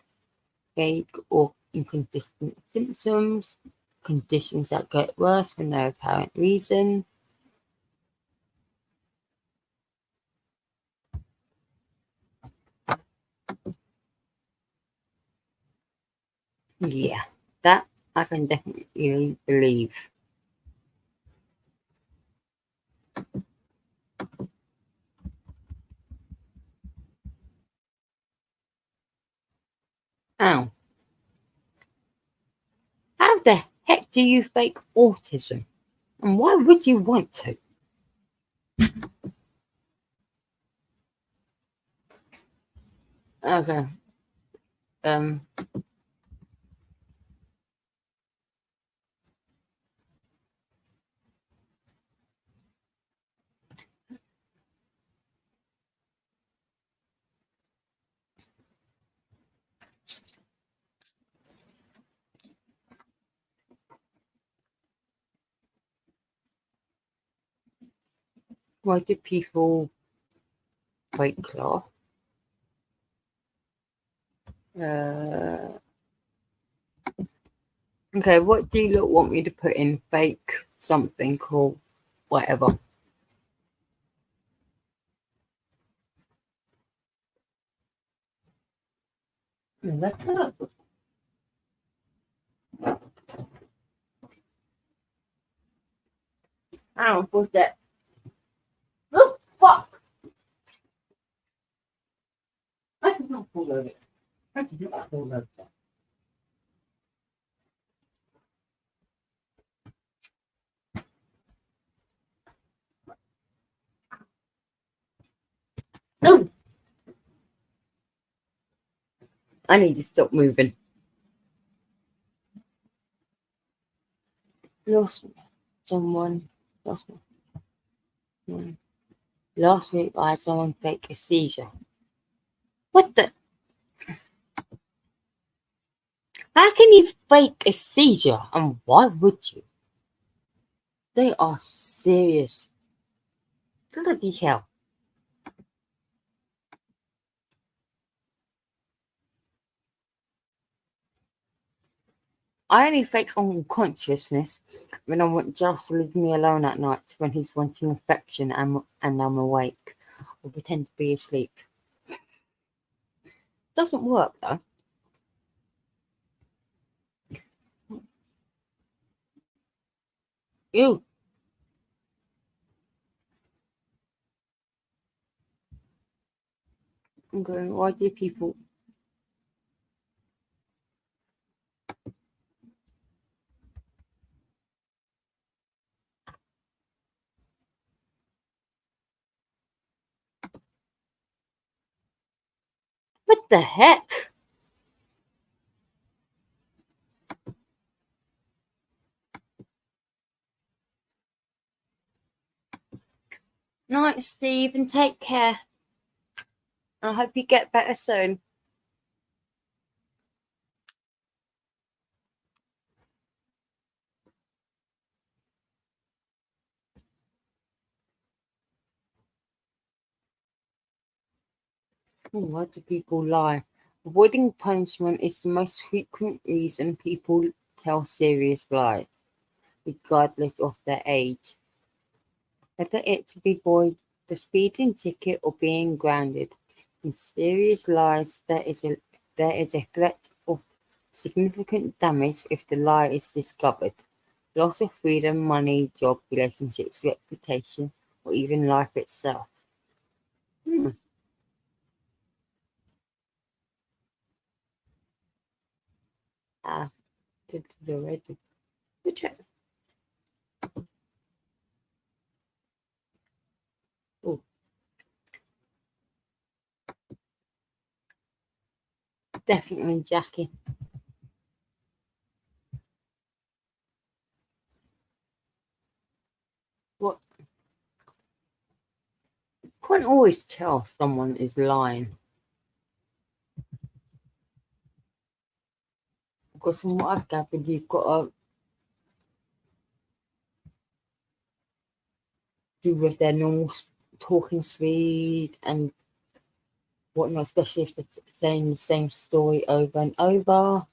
vague or inconsistent symptoms, conditions that get worse for no apparent reason. Yeah, that I can definitely believe. Ow, how the heck do you fake autism? And why would you want to? Okay, um, why do people fake cloth? Uh, okay, what do you lot want me to put in? Fake something or whatever? Let's look. Ow, what's that? Oh, fuck! I did not fall over. I did not fall over. No! I need to stop moving. Lost someone. Lost someone. Last week I had someone fake a seizure. What the? How can you fake a seizure, and why would you? They are serious. Bloody hell. I only fake unconsciousness when I want Giles to leave me alone at night when he's wanting affection and I'm awake. Or pretend to be asleep. Doesn't work though. Ew. I'm going, why do people. What the heck? Night, Steve, and take care. I hope you get better soon. Why do people lie? Avoiding punishment is the most frequent reason people tell serious lies, regardless of their age. Whether it to be void the speeding ticket or being grounded. In serious lies, there is a threat of significant damage if the lie is discovered. Loss of freedom, money, job, relationships, reputation, or even life itself. Hmm. Ah, did it already. Good check. Oh, definitely Jackie. What? Can't always tell someone is lying because from what I've gathered, you've got to do with their normal talking speed and whatnot, especially if they're saying the same story over and over,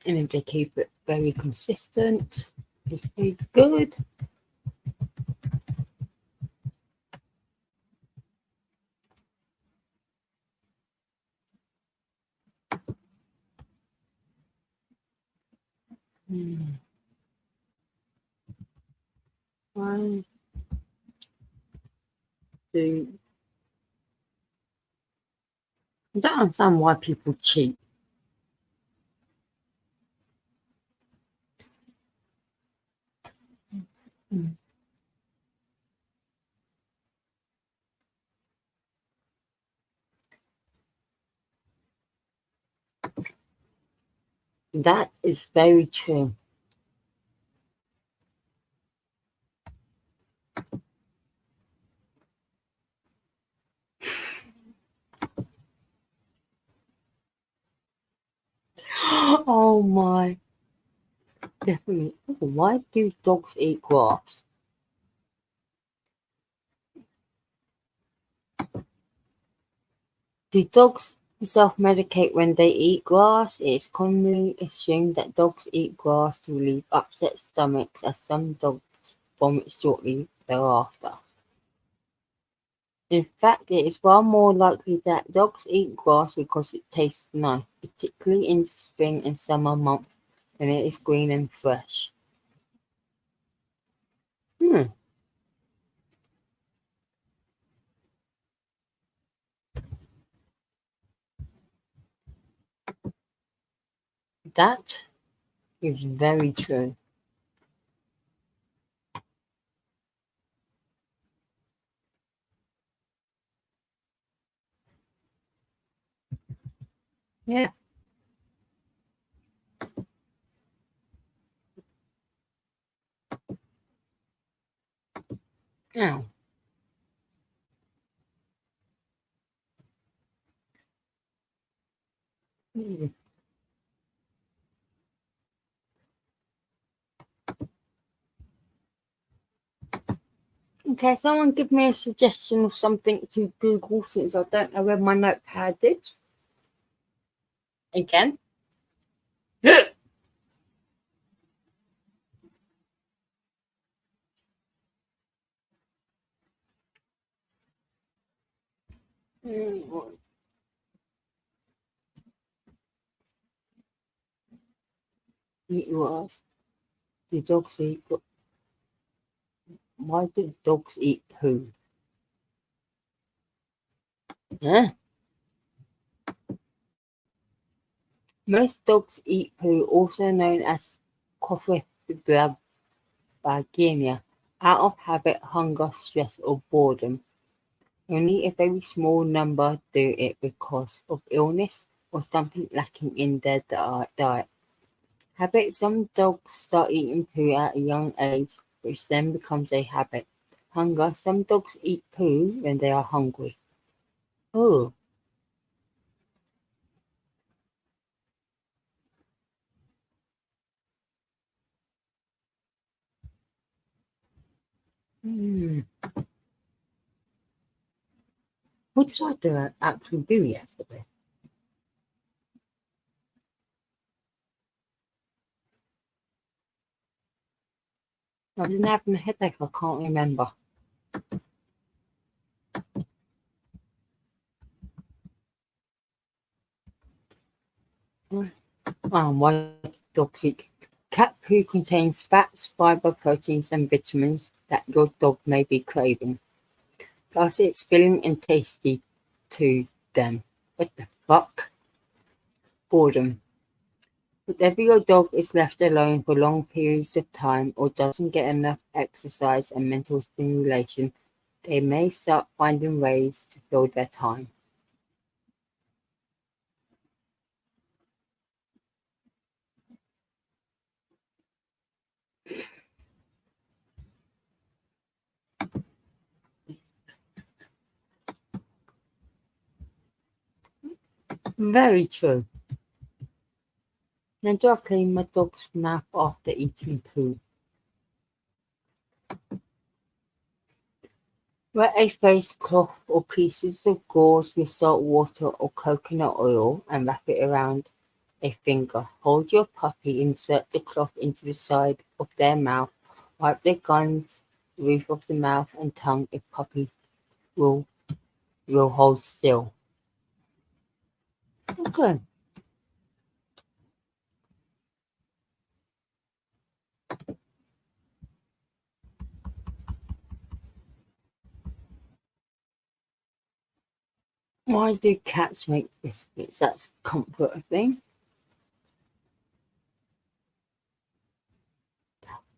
and if they keep it very consistent, it's very good. Hmm. One, two. I don't understand why people cheat. Hmm. That is very true. Oh my, definitely. Oh, why do dogs eat grass? Do dogs self-medicate when they eat grass? It is commonly assumed that dogs eat grass to relieve upset stomachs, as some dogs vomit shortly thereafter. In fact, it is far more likely that dogs eat grass because it tastes nice, particularly in spring and summer months when it is green and fresh. Hmm, that is very true. Yeah. Now, Mm. Okay, someone give me a suggestion of something to Google since I don't know where my notepad is. Again. Mm, it was the dogs eat. Why do dogs eat poo? Huh? Most dogs eat poo, also known as Coprophagia, out of habit, hunger, stress, or boredom. Only a very small number do it because of illness or something lacking in their diet. Habit: some dogs start eating poo at a young age, which then becomes a habit. Hunger: some dogs eat poo when they are hungry. Oh, hmm. What did I actually do yesterday? I didn't have a headache, I can't remember. Why dogs eat? Cat poo contains fats, fiber, proteins, and vitamins that your dog may be craving. Plus, it's filling and tasty to them. What the fuck? Boredom. Whenever your dog is left alone for long periods of time or doesn't get enough exercise and mental stimulation, they may start finding ways to fill their time. Very true. Now do I clean my dog's mouth after eating poo? Wet a face cloth or pieces of gauze with salt water or coconut oil and wrap it around a finger. Hold your puppy, insert the cloth into the side of their mouth, wipe the gums, roof of the mouth and tongue if puppy will will hold still. Okay. Why do cats make biscuits? That's a comfort thing.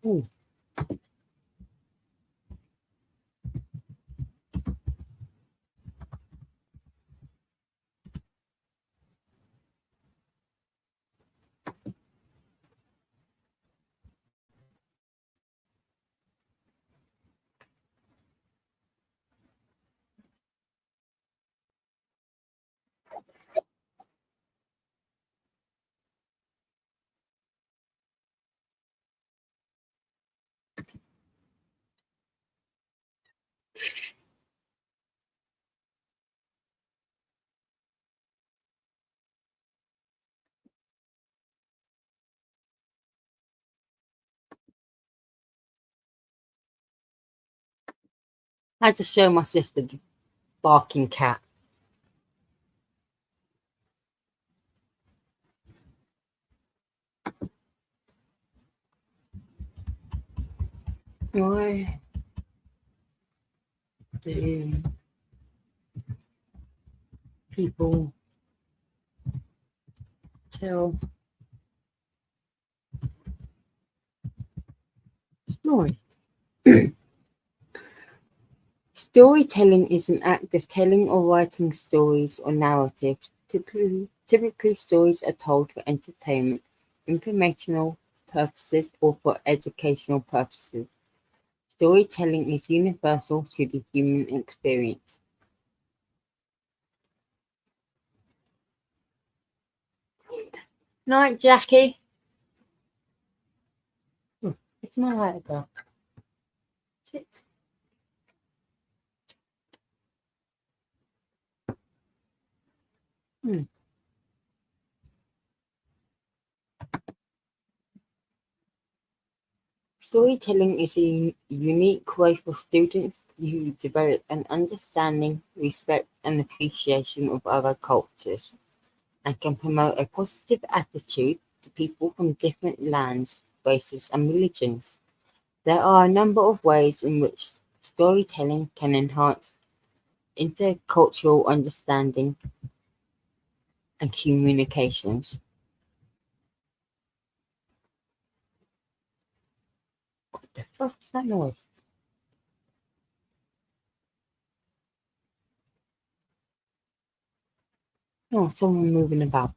Oh, I had to show my sister the barking cat. Why do people tell stories? Storytelling is an act of telling or writing stories or narratives. Typically, stories are told for entertainment, informational purposes, or for educational purposes. Storytelling is universal to the human experience. Night, Jackie. It's my lighter, girl. Shit. Hmm. Storytelling is a unique way for students to develop an understanding, respect, and appreciation of other cultures, and can promote a positive attitude to people from different lands, races, and religions. There are a number of ways in which storytelling can enhance intercultural understanding and communications. What the fuck is that noise? Oh, someone moving about.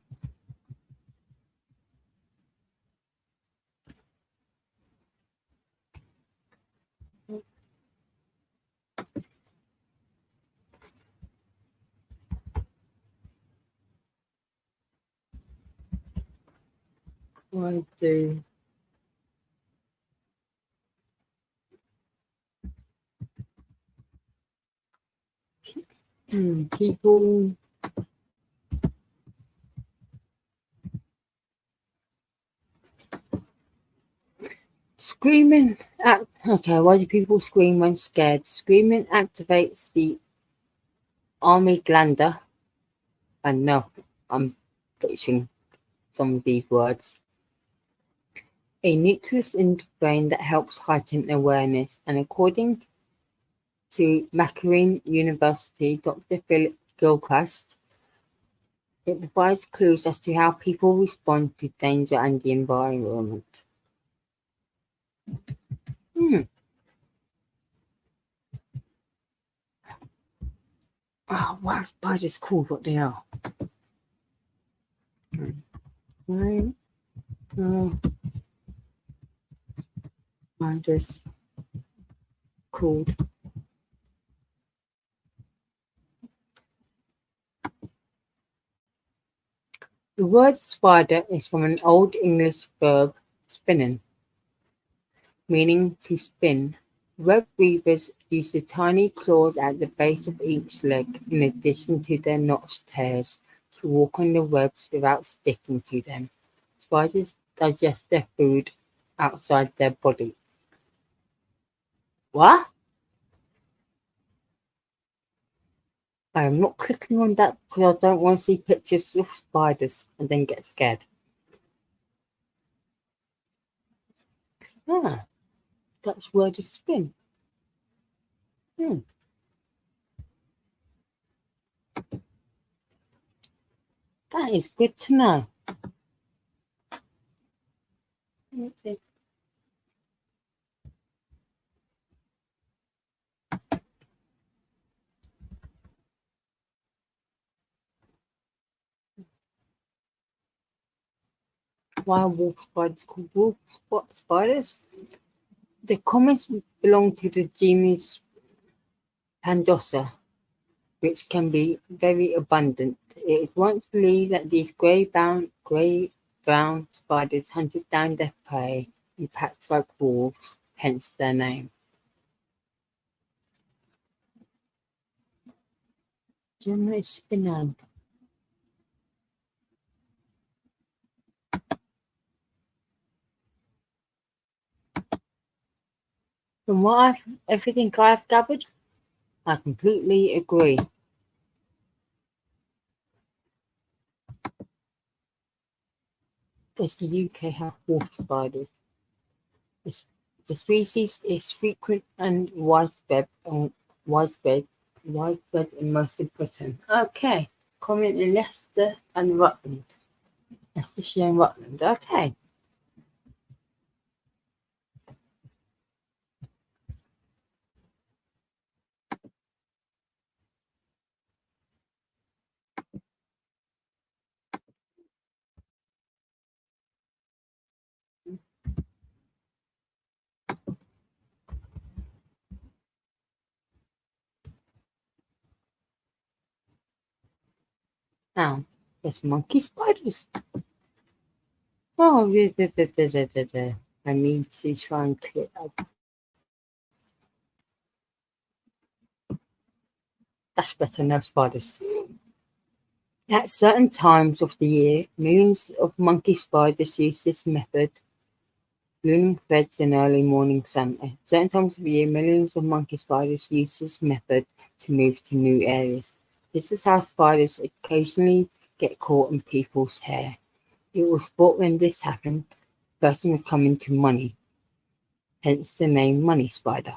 I do. People screaming. Okay, why do people scream when scared? Screaming activates the amygdala. And no, I'm butchering some of these words. A nucleus in the brain that helps heighten awareness. And according to Macquarie University, Dr. Philip Gilchrist, it provides clues as to how people respond to danger and the environment. Hmm. Oh, wow, spiders called what they are. Right. Oh, spiders called. The word spider is from an Old English verb, spinnen, meaning to spin. Web weavers use the tiny claws at the base of each leg, in addition to their notched hairs, to walk on the webs without sticking to them. Spiders digest their food outside their body. What? I am not clicking on that because I don't want to see pictures of spiders and then get scared. Ah, Dutch word is spin. Hmm, that is good to know. Okay. Why are wolf spiders called wolf spiders? The comments belong to the genus Pandosa, which can be very abundant. It is once believed that these grey-brown spiders hunted down their prey in packs like wolves, hence their name. Gemma spinan. From everything I've gathered, I completely agree. Does the UK have wolf spiders? It's, the species is frequent and widespread, widespread in most of Britain. Okay, comment in Leicester and Rutland. Leicestershire and Rutland. Okay. Now, there's monkey spiders. Oh, yeah, I need to try and click up. That's better, no spiders. At certain times of the year, millions of monkey spiders use this method, blooming threads in early morning sun. At certain times of the year, millions of monkey spiders use this method to move to new areas. This is how spiders occasionally get caught in people's hair. It was thought when this happened, the person would come into money, hence the name Money Spider.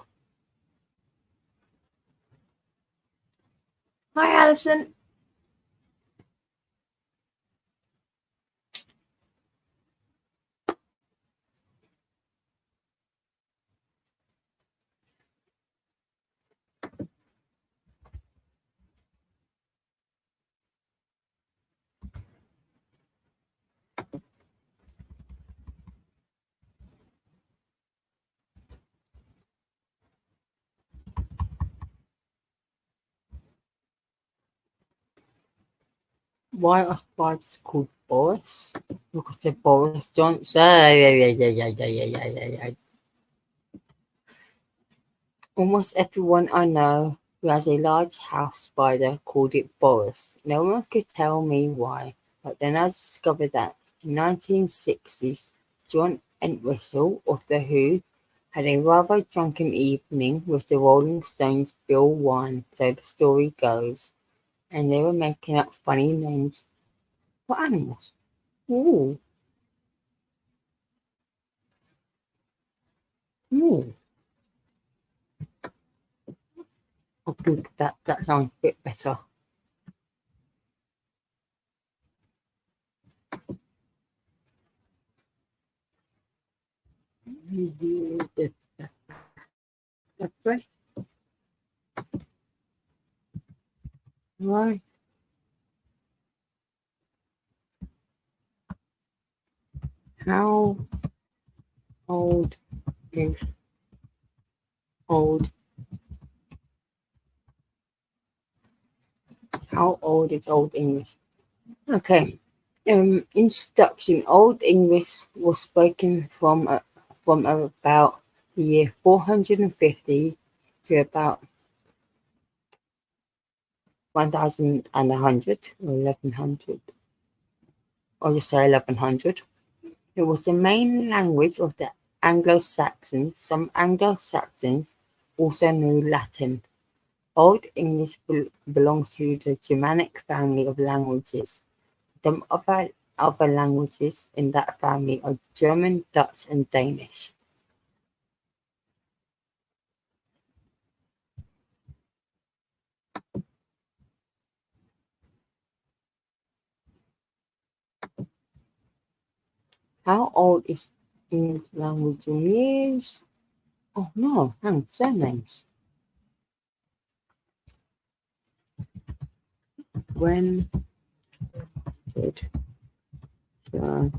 Hi, Alison. Why are spiders called Boris? Because they're Boris Johnson. Almost everyone I know who has a large house spider called it Boris. No one could tell me why, but then I discovered that in the 1960s, John Entwistle of The Who had a rather drunken evening with the Rolling Stones' Bill Wine, so the story goes, and they were making up funny names for animals. Ooh, ooh. I think that sounds a bit better. Right. Right. How old is old? How old is Old English? Okay. Introduction. Old English was spoken from about the year 450 to about 1100 or 1100, or just say 1100. It was the main language of the Anglo-Saxons. Some Anglo-Saxons also knew Latin. Old English belongs to the Germanic family of languages. Some other languages in that family are German, Dutch, and Danish. How old is English language in years? Oh no, hang surnames. When did the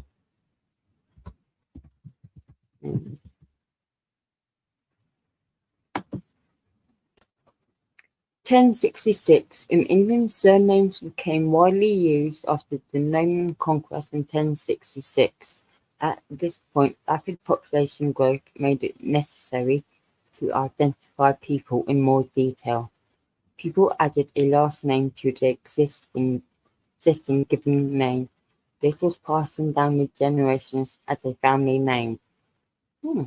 1066, in England, surnames became widely used after the Norman conquest in 1066. At this point, rapid population growth made it necessary to identify people in more detail. People added a last name to the existing given name. This was passing down the generations as a family name. Hmm.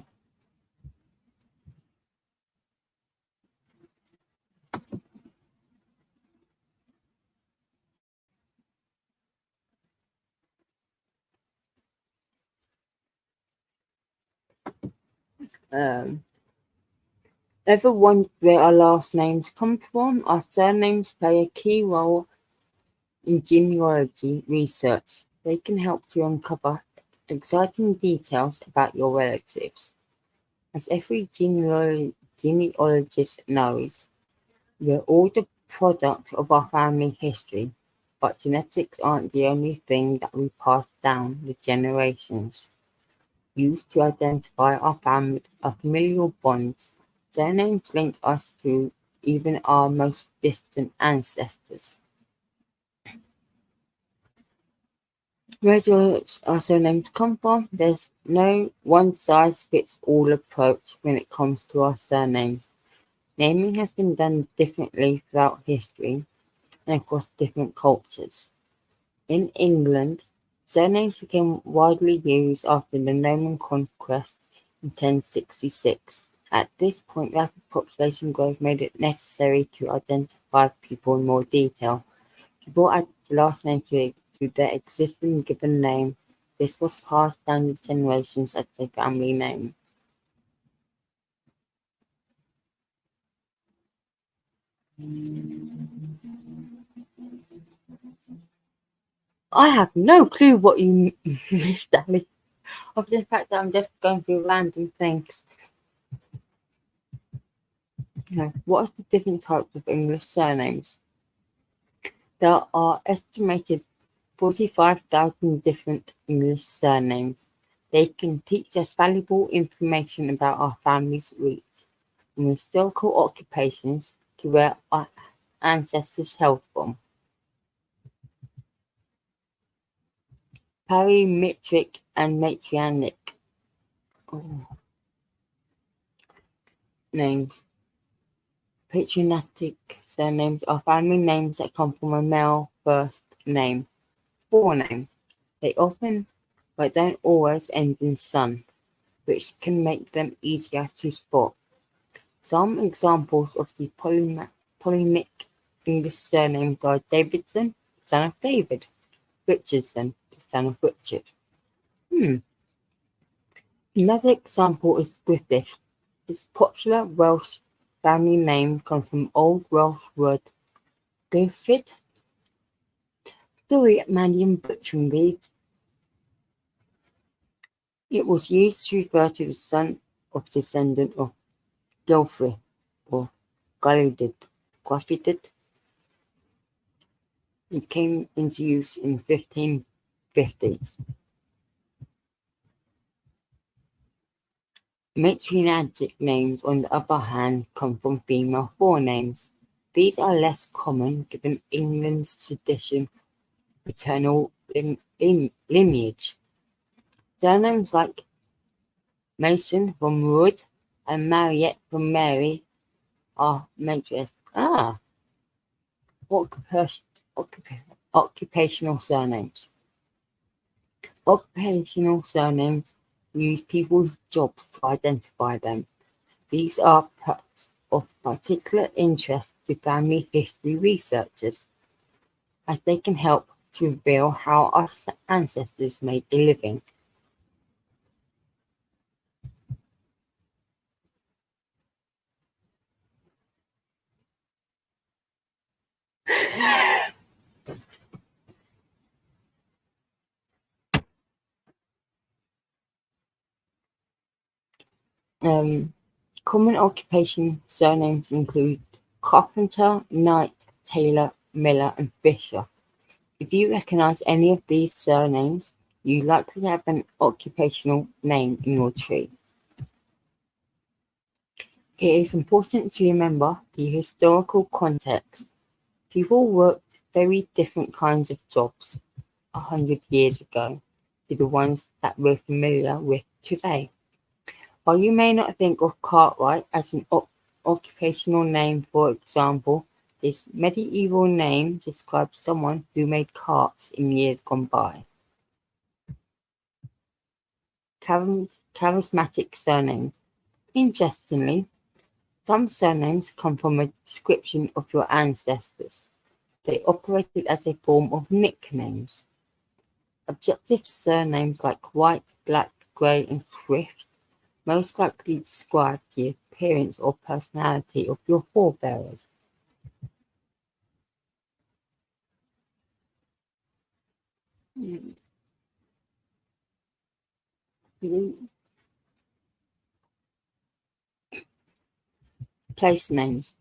Um, Ever wondered where our last names come from? Our surnames play a key role in genealogy research. They can help to uncover exciting details about your relatives. As every genealogist knows, we're all the product of our family history, but genetics aren't the only thing that we pass down the generations. Used to identify our familial bonds, surnames link us to even our most distant ancestors. Where's our surnames come from? There's no one-size-fits-all approach when it comes to our surnames. Naming has been done differently throughout history and across different cultures. In England, surnames became widely used after the Norman conquest in 1066. At this point, rapid population growth made it necessary to identify people in more detail. People added the last name to their existing given name. This was passed down the generations as a family name. I have no clue what you missed, Ali. Of the fact that I'm just going through random things. What is the different types of English surnames? There are estimated 45,000 different English surnames. They can teach us valuable information about our family's roots, from historical occupations to where our ancestors hailed from. Parametric and matrilineal names. Patronymic surnames are family names that come from a male first name, forename. They often, but don't always, end in "son", which can make them easier to spot. Some examples of the polymorphic English surnames are Davidson, son of David; Richardson, son of Richard. Another example is Griffith. This popular Welsh family name comes from Old Welsh word "Griffith". Sorry, Mandy, I'm butchering these. It was used to refer to the son of descendant of Gilfrith or Gwladyd. It came into use in 1550s. Matrilineal names, on the other hand, come from female forenames. These are less common given England's tradition of paternal lineage. Surnames like Mason from Wood and Marriott from Mary are matrilineal. Occupational surnames. Occupational surnames use people's jobs to identify them. These are of particular interest to family history researchers, as they can help to reveal how our ancestors made a living. Common occupation surnames include Carpenter, Knight, Taylor, Miller, and Fisher. If you recognize any of these surnames, you likely have an occupational name in your tree. It is important to remember the historical context. People worked very different kinds of jobs 100 years ago to the ones that we're familiar with today. While you may not think of Cartwright as an occupational name, for example, this medieval name describes someone who made carts in years gone by. Charismatic surnames. Interestingly, some surnames come from a description of your ancestors. They operated as a form of nicknames. Objective surnames like White, Black, Grey, and Swift most likely describe the appearance or personality of your forebears. Place names.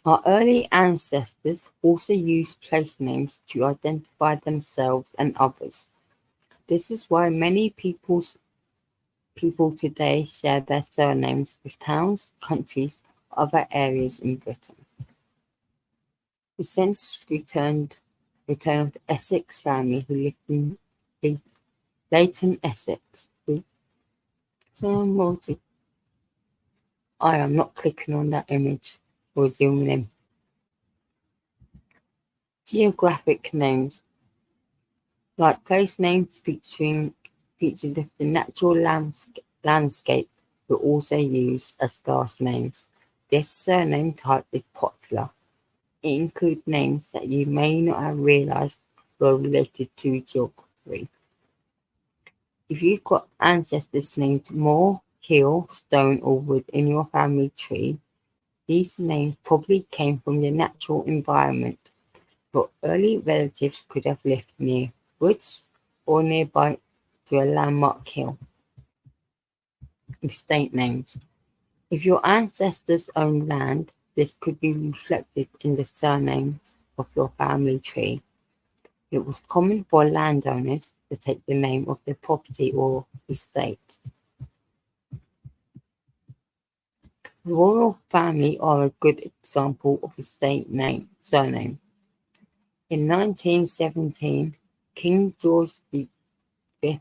Our early ancestors also used place names to identify themselves and others. This is why many people today share their surnames with towns, countries, or other areas in Britain. The census return of the Essex family who lived in B. Leighton Essex. B. Sam Morty. I am not clicking on that image or zooming in. Geographic names. Like place names featuring the natural landscape were also used as last names. This surname type is popular. It includes names that you may not have realised were related to geography. If you've got ancestors named Moore, Hill, Stone or Wood in your family tree, these names probably came from the natural environment. Your early relatives could have lived near woods or nearby to a landmark hill. Estate names. If your ancestors owned land, this could be reflected in the surnames of your family tree. It was common for landowners to take the name of their property or estate. The royal family are a good example of estate surname. In 1917, King George V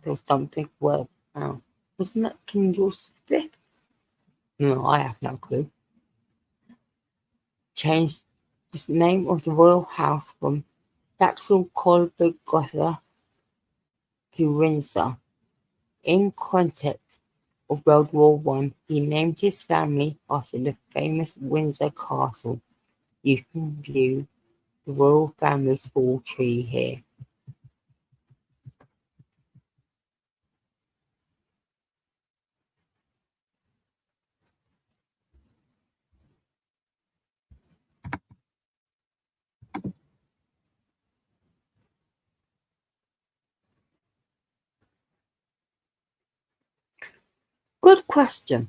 or something wasn't that King George V? No, I have no clue. Changed the name of the royal house from Saxon Coburg-Gotha to Windsor. In context of World War One, he named his family after the famous Windsor Castle. You can view the royal family school tree here. Good question.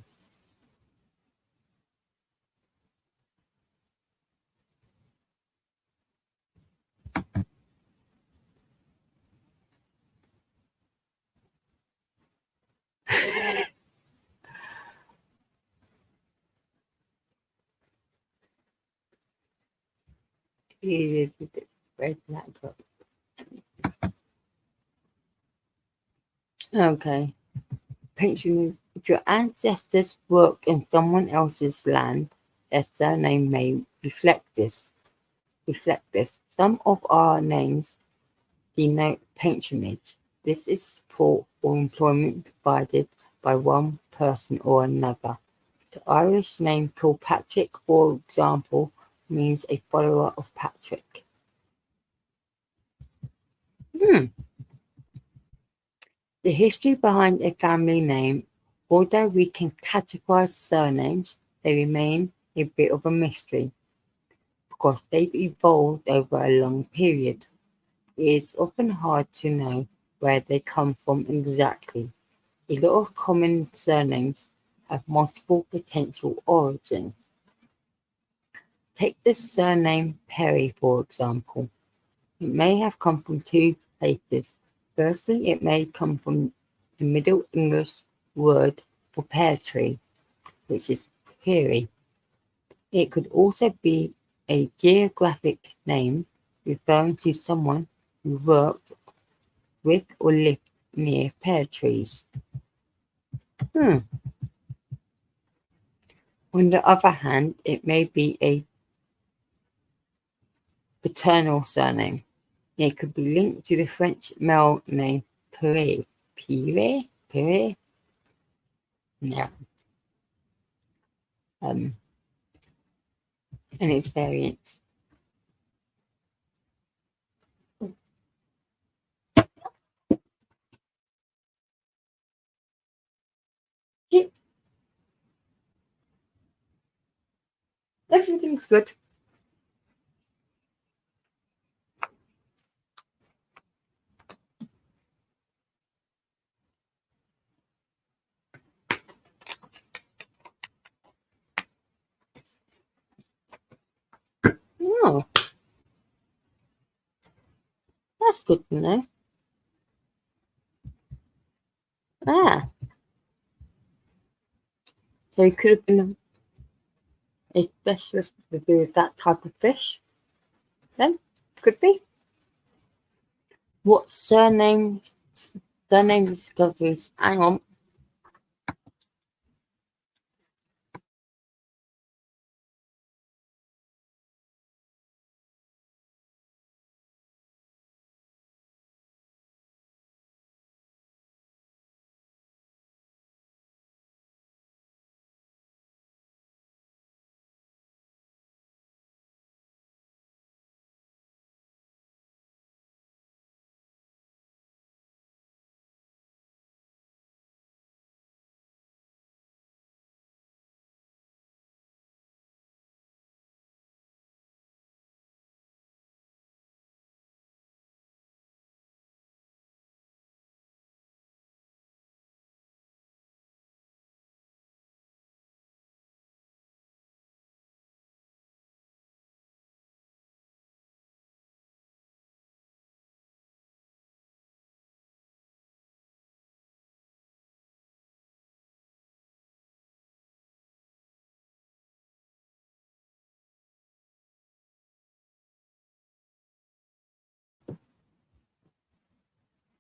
Okay. Patronage. If your ancestors worked in someone else's land, their surname may reflect this. Some of our names denote patronage. This is support or employment provided by one person or another. The Irish name Kilpatrick, for example, means a follower of Patrick. The history behind a family name. Although we can categorize surnames, they remain a bit of a mystery because they've evolved over a long period. It is often hard to know where they come from exactly. A lot of common surnames have multiple potential origins. Take the surname Perry, for example. It may have come from two places. Firstly, it may come from the Middle English word for pear tree, which is Peary. It could also be a geographic name referring to someone who worked with or lived near pear trees. On the other hand, it may be a paternal surname. It could be linked to the French male name Pierre. Pierre? Yeah. And its variants. Yeah. Everything's good. Oh, that's good to know. Ah, so he could have been a specialist to do with that type of fish. Then, could be. What surnames Surname discoveries. Hang on.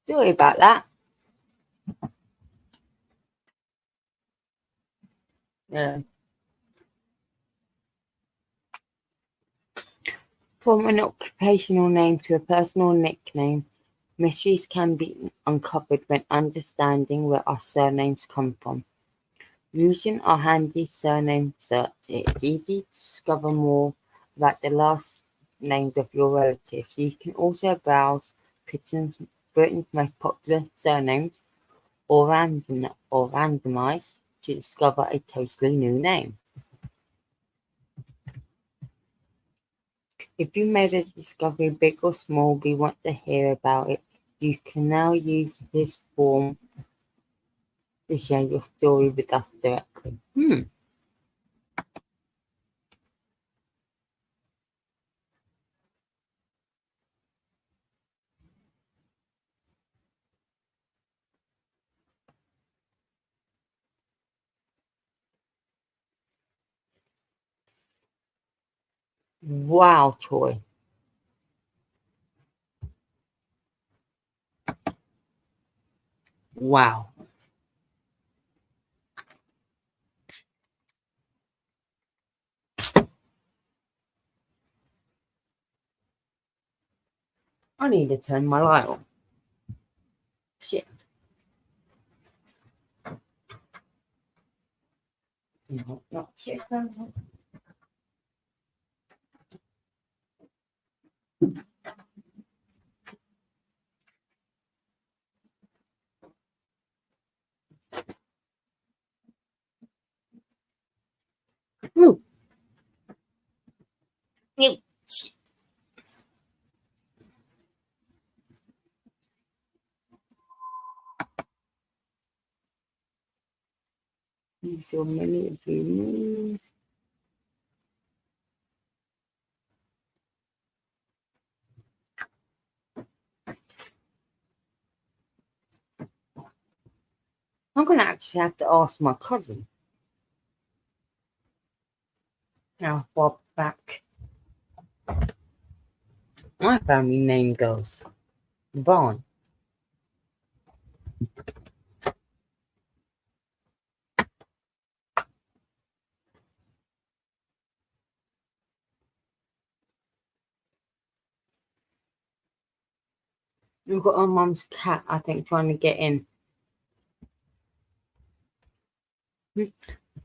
Sorry about that. From an occupational name to a personal nickname, mysteries can be uncovered when understanding where our surnames come from. Using our handy surname search, it's easy to discover more about the last names of your relatives. You can also browse Britain's most popular surnames or randomize to discover a totally new name. If you made a discovery big or small, we want to hear about it. You can now use this form to share your story with us directly. Wow, Troy. Wow. I need to turn my light on. Shit. No, not shit. Ooh. You shit. So many of you. I'm going to actually have to ask my cousin how far back my family name goes. Vaughn. We've got our mum's cat, I think, trying to get in.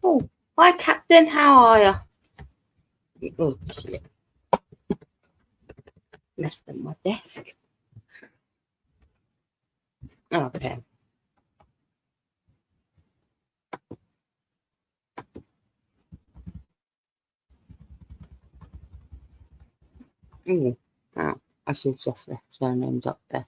Oh, hi, Captain. How are you? Oh, shit. Messed up my desk. Okay. Oh, I should just left surnames up there.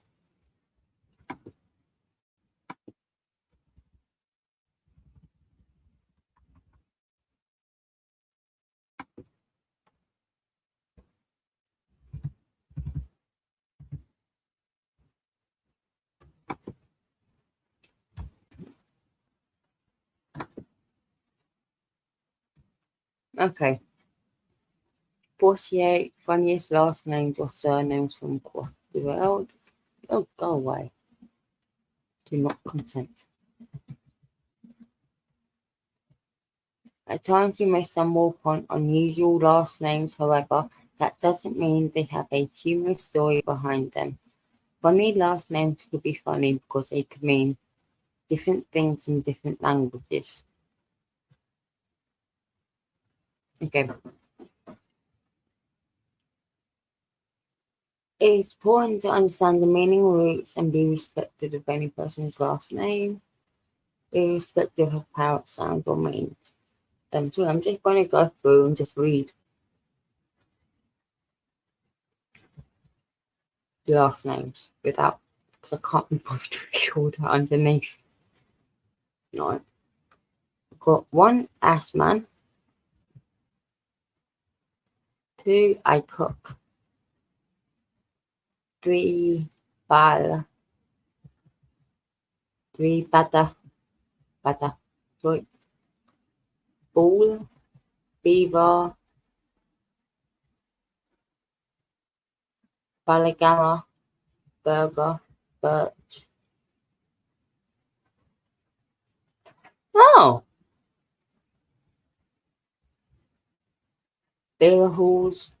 Okay. 48 funniest last names or surnames from across the world. Oh, go away. do not consent. At times you may stumble upon unusual last names, however, that doesn't mean they have a humorous story behind them. Funny last names could be funny because they could mean different things in different languages. Okay. It is important to understand the meaning, roots, and be respectful of any person's last name, irrespective of how it sounds or means. So I'm just going to go through and just read the last names without, because I can't be bothered to read all that underneath. No. I've got 1 Ashman, 2 I cook, 3 Bal, 3 Bata, sorry, Bull, Beaver, Balagama, Burger, Birch. Oh! Bear Halls,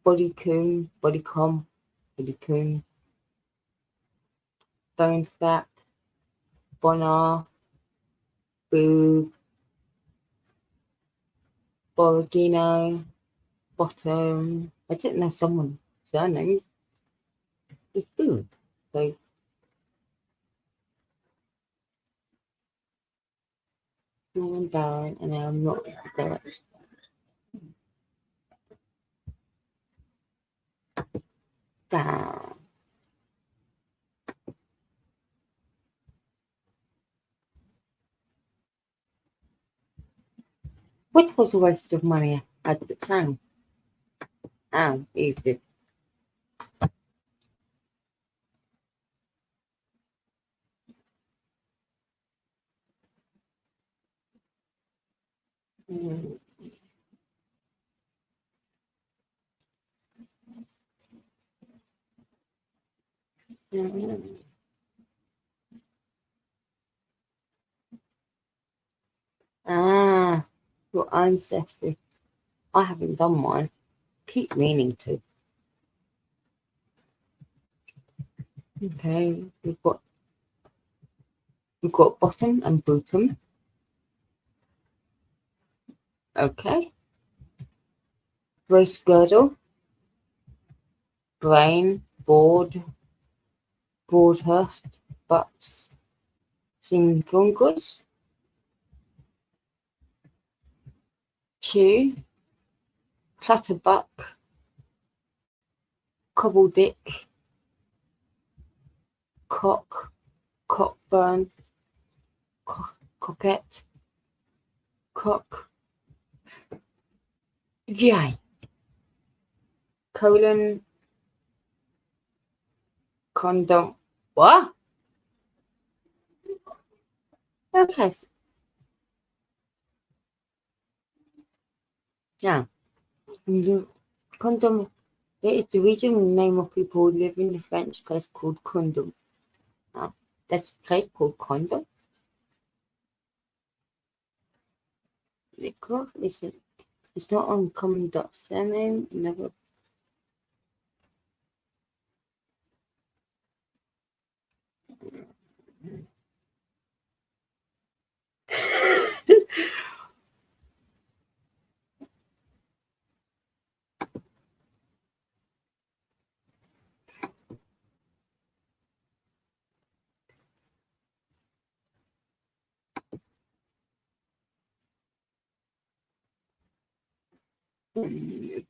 Bodycoon, Bodycom, Bodycoon, Bone Fat, Bonar, Boo, Borgino, Bottom. I didn't know someone's surname is Boo. So, Norman Barron, and I'm not there. Damn. What was a waste of money at the time? Easy. Mm. Mm. Your ancestry. I haven't done mine. Keep meaning to. Okay, we've got bottom and bottom. Okay. Brace girdle, brain, board, Broadhurst, Butts, Singlungus, Chew, Clutterbuck, Cobbledick, Cock, Cockburn, Coquette, Cock, Yay, Colon, Condom. What? Okay. Yeah. Condom. It is the regional name of people who live in the French place called Condom. That's a place called Condom. The clock isn't. It's not uncommon dot surname. Never.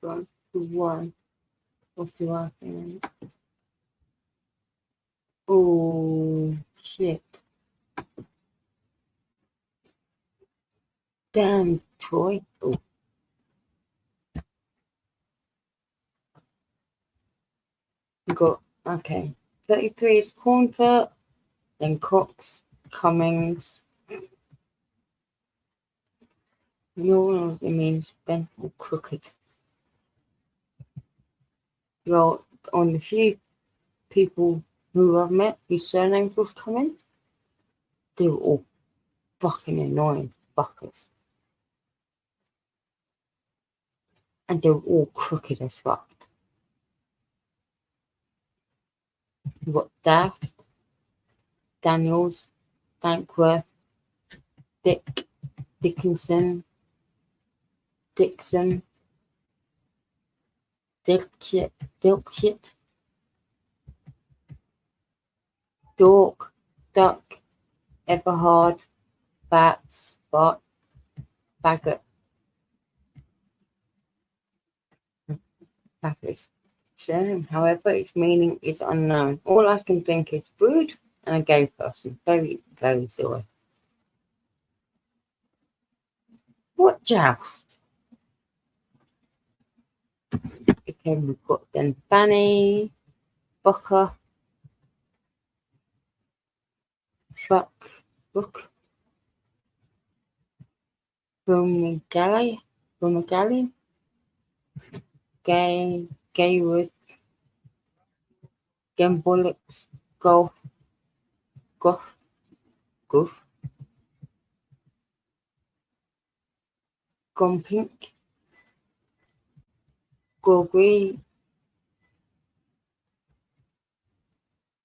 About one. What's the last thing? Oh shit! Damn, Troy. Oh, we got okay. 33 is Cornpert, then Cox, Cummings. Yours, it means bent or crooked. You're on the few people who I've met whose surname was Cummings. They were all fucking annoying fuckers. And they were all crooked as fuck. You got Daft, Daniels, Dankworth, Dickinson, Dixon, Dilkshit, Dork, Duck, Everhard, Bats, Baggett. Baggett's surname, however, its meaning is unknown. All I can think is rude and a gay person. Very, very sorry. What joust? Okay, we've got then Fanny, Booker, Book, Brumagalli, Gaywood, Gembullocks, Golf, Goof, Gompink, Gorgree,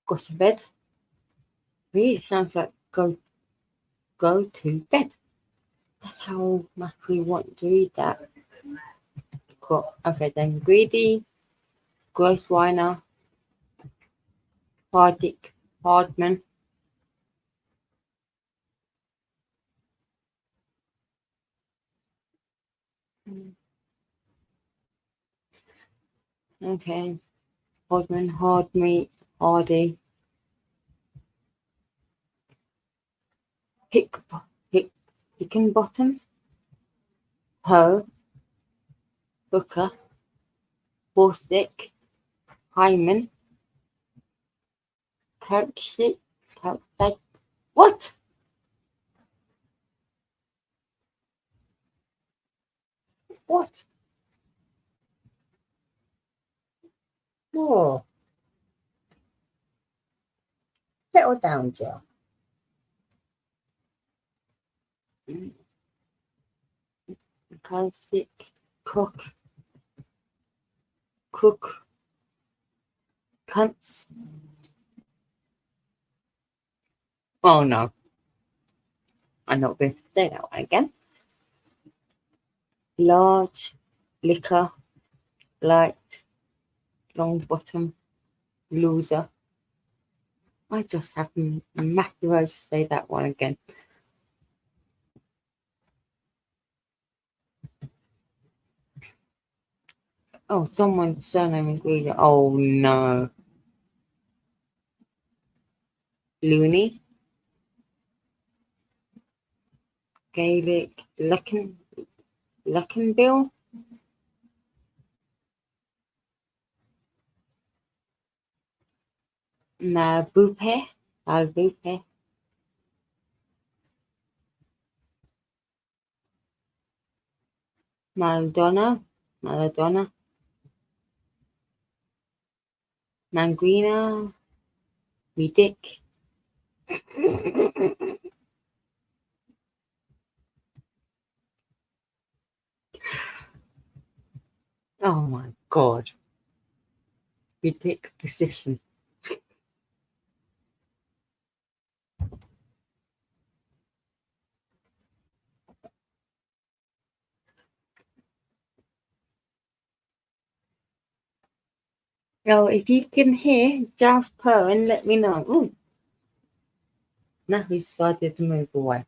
Got to bed. Really sounds like go to bed. That's how much we want to read that. Cool. Okay, then Greedy, Grossweiner, Hardman, okay, Hardman, Hardmeat, Hardy, Hickenbottom, Ho, Booker, Borstick, Hyman, Kirkshit, what? What? Oh, settle down, Jill. Caustic, Cook, Cunts. Oh no, I'm not going to say that one again. Large, Liquor, Light, Long Bottom, Loser. I just have macros to say that one again. Oh, someone's surname is weird. Oh no. Looney, Gaelic, Luckenbill, Albupe, Maladona, Mangrina, me dick. Oh my god. Me dick position. Oh, if you can hear just purring, let me know. Ooh. Now he decided to move away.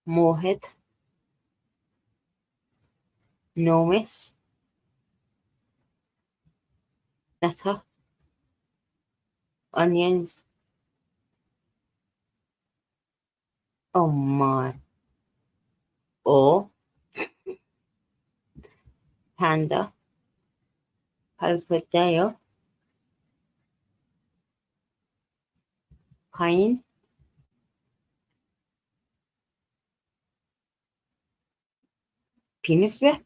Moorhead, Normis, Nutter, Onions. Oh my. Or Panda, Palpadale, Pine, Penis breath.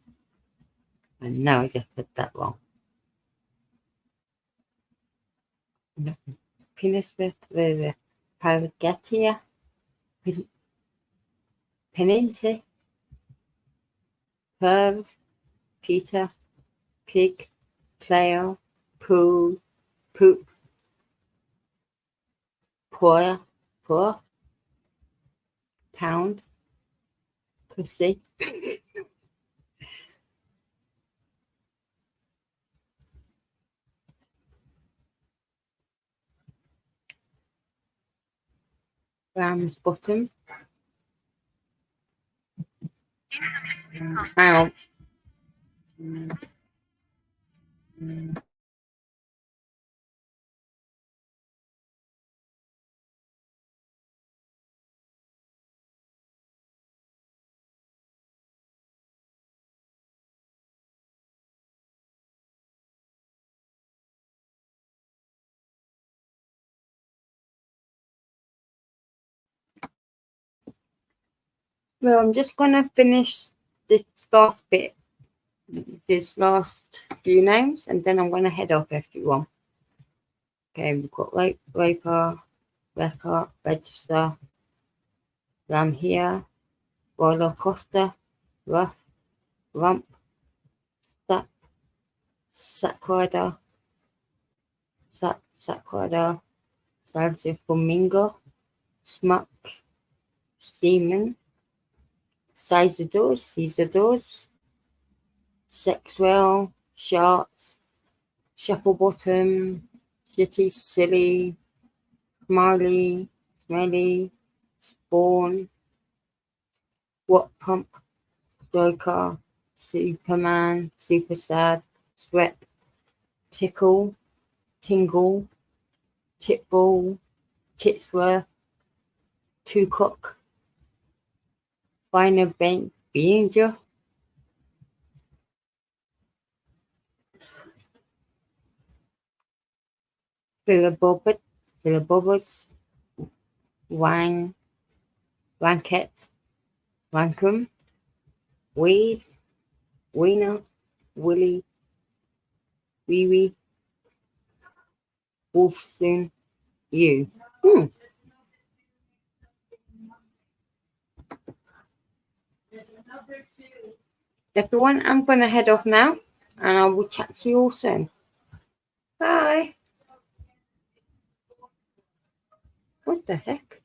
And no, I just put that wrong. Penisbeth, the Palgatia, Peninte, Perv, Peter, Pig, Player, Poo, Poop, Poor, Pound, Pussy. Ram's bottom. Hang on. Well, I'm just going to finish this last bit, this last few names, and then I'm going to head off everyone. Okay, we've got Raper, Record, Register, Ram here, Roller Coaster, Rough, Rump, Stack, Sackrider, Sackrider, Salsa Flamingo, Smuck, Seaman, Caesar-Doors, Sexwell, Sharks, Shufflebottom, Shitty, Silly, Smiley, Smelly, Spawn, What Pump, Joker, Superman, Super Sad, Sweat, Tickle, Tingle, Titball, Titsworth, Two Cock, Finer Beanger, Philobobbers, Wang, Blanket, Wankum, Weed, Wiener, Willy, Wee Wee, Wolfson, You. Everyone, I'm going to head off now, and I will chat to you all soon. Bye. What the heck?